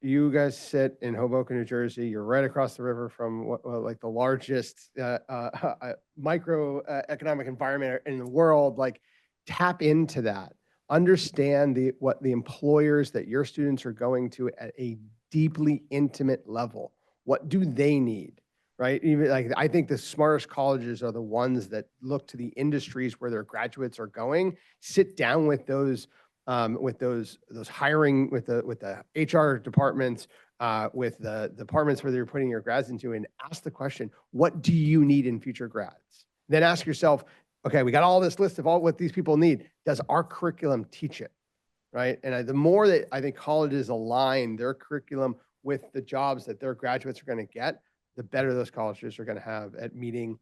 You guys sit in Hoboken, New Jersey. You're right across the river from like the largest microeconomic environment in the world. Like, tap into that. Understand what the employers that your students are going to at a deeply intimate level. What do they need, right? Even like, I think the smartest colleges are the ones that look to the industries where their graduates are going. Sit down with those hiring, with the HR departments, with the departments where you're putting your grads into, and ask the question, what do you need in future grads? Then ask yourself, okay, we got all this list of all what these people need. Does our curriculum teach it, right? And the more that I think colleges align their curriculum with the jobs that their graduates are going to get, the better those colleges are going to have at meeting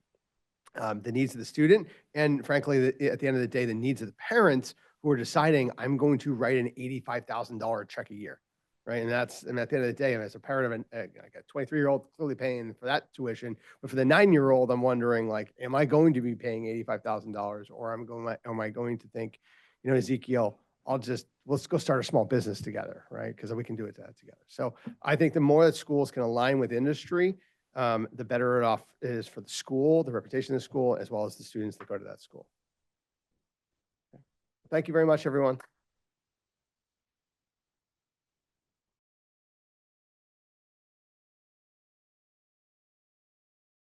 the needs of the student, and frankly, at the end of the day, the needs of the parents who are deciding, I'm going to write an $85,000 check a year, right? And at the end of the day, as a parent of a 23-year-old, clearly paying for that tuition, but for the 9-year-old, I'm wondering, like, am I going to be paying $85,000, or am I going to think, Ezekiel, let's go start a small business together, right? Because we can do it together. So I think the more that schools can align with industry, the better it off is for the school, the reputation of the school, as well as the students that go to that school. Thank you very much, everyone.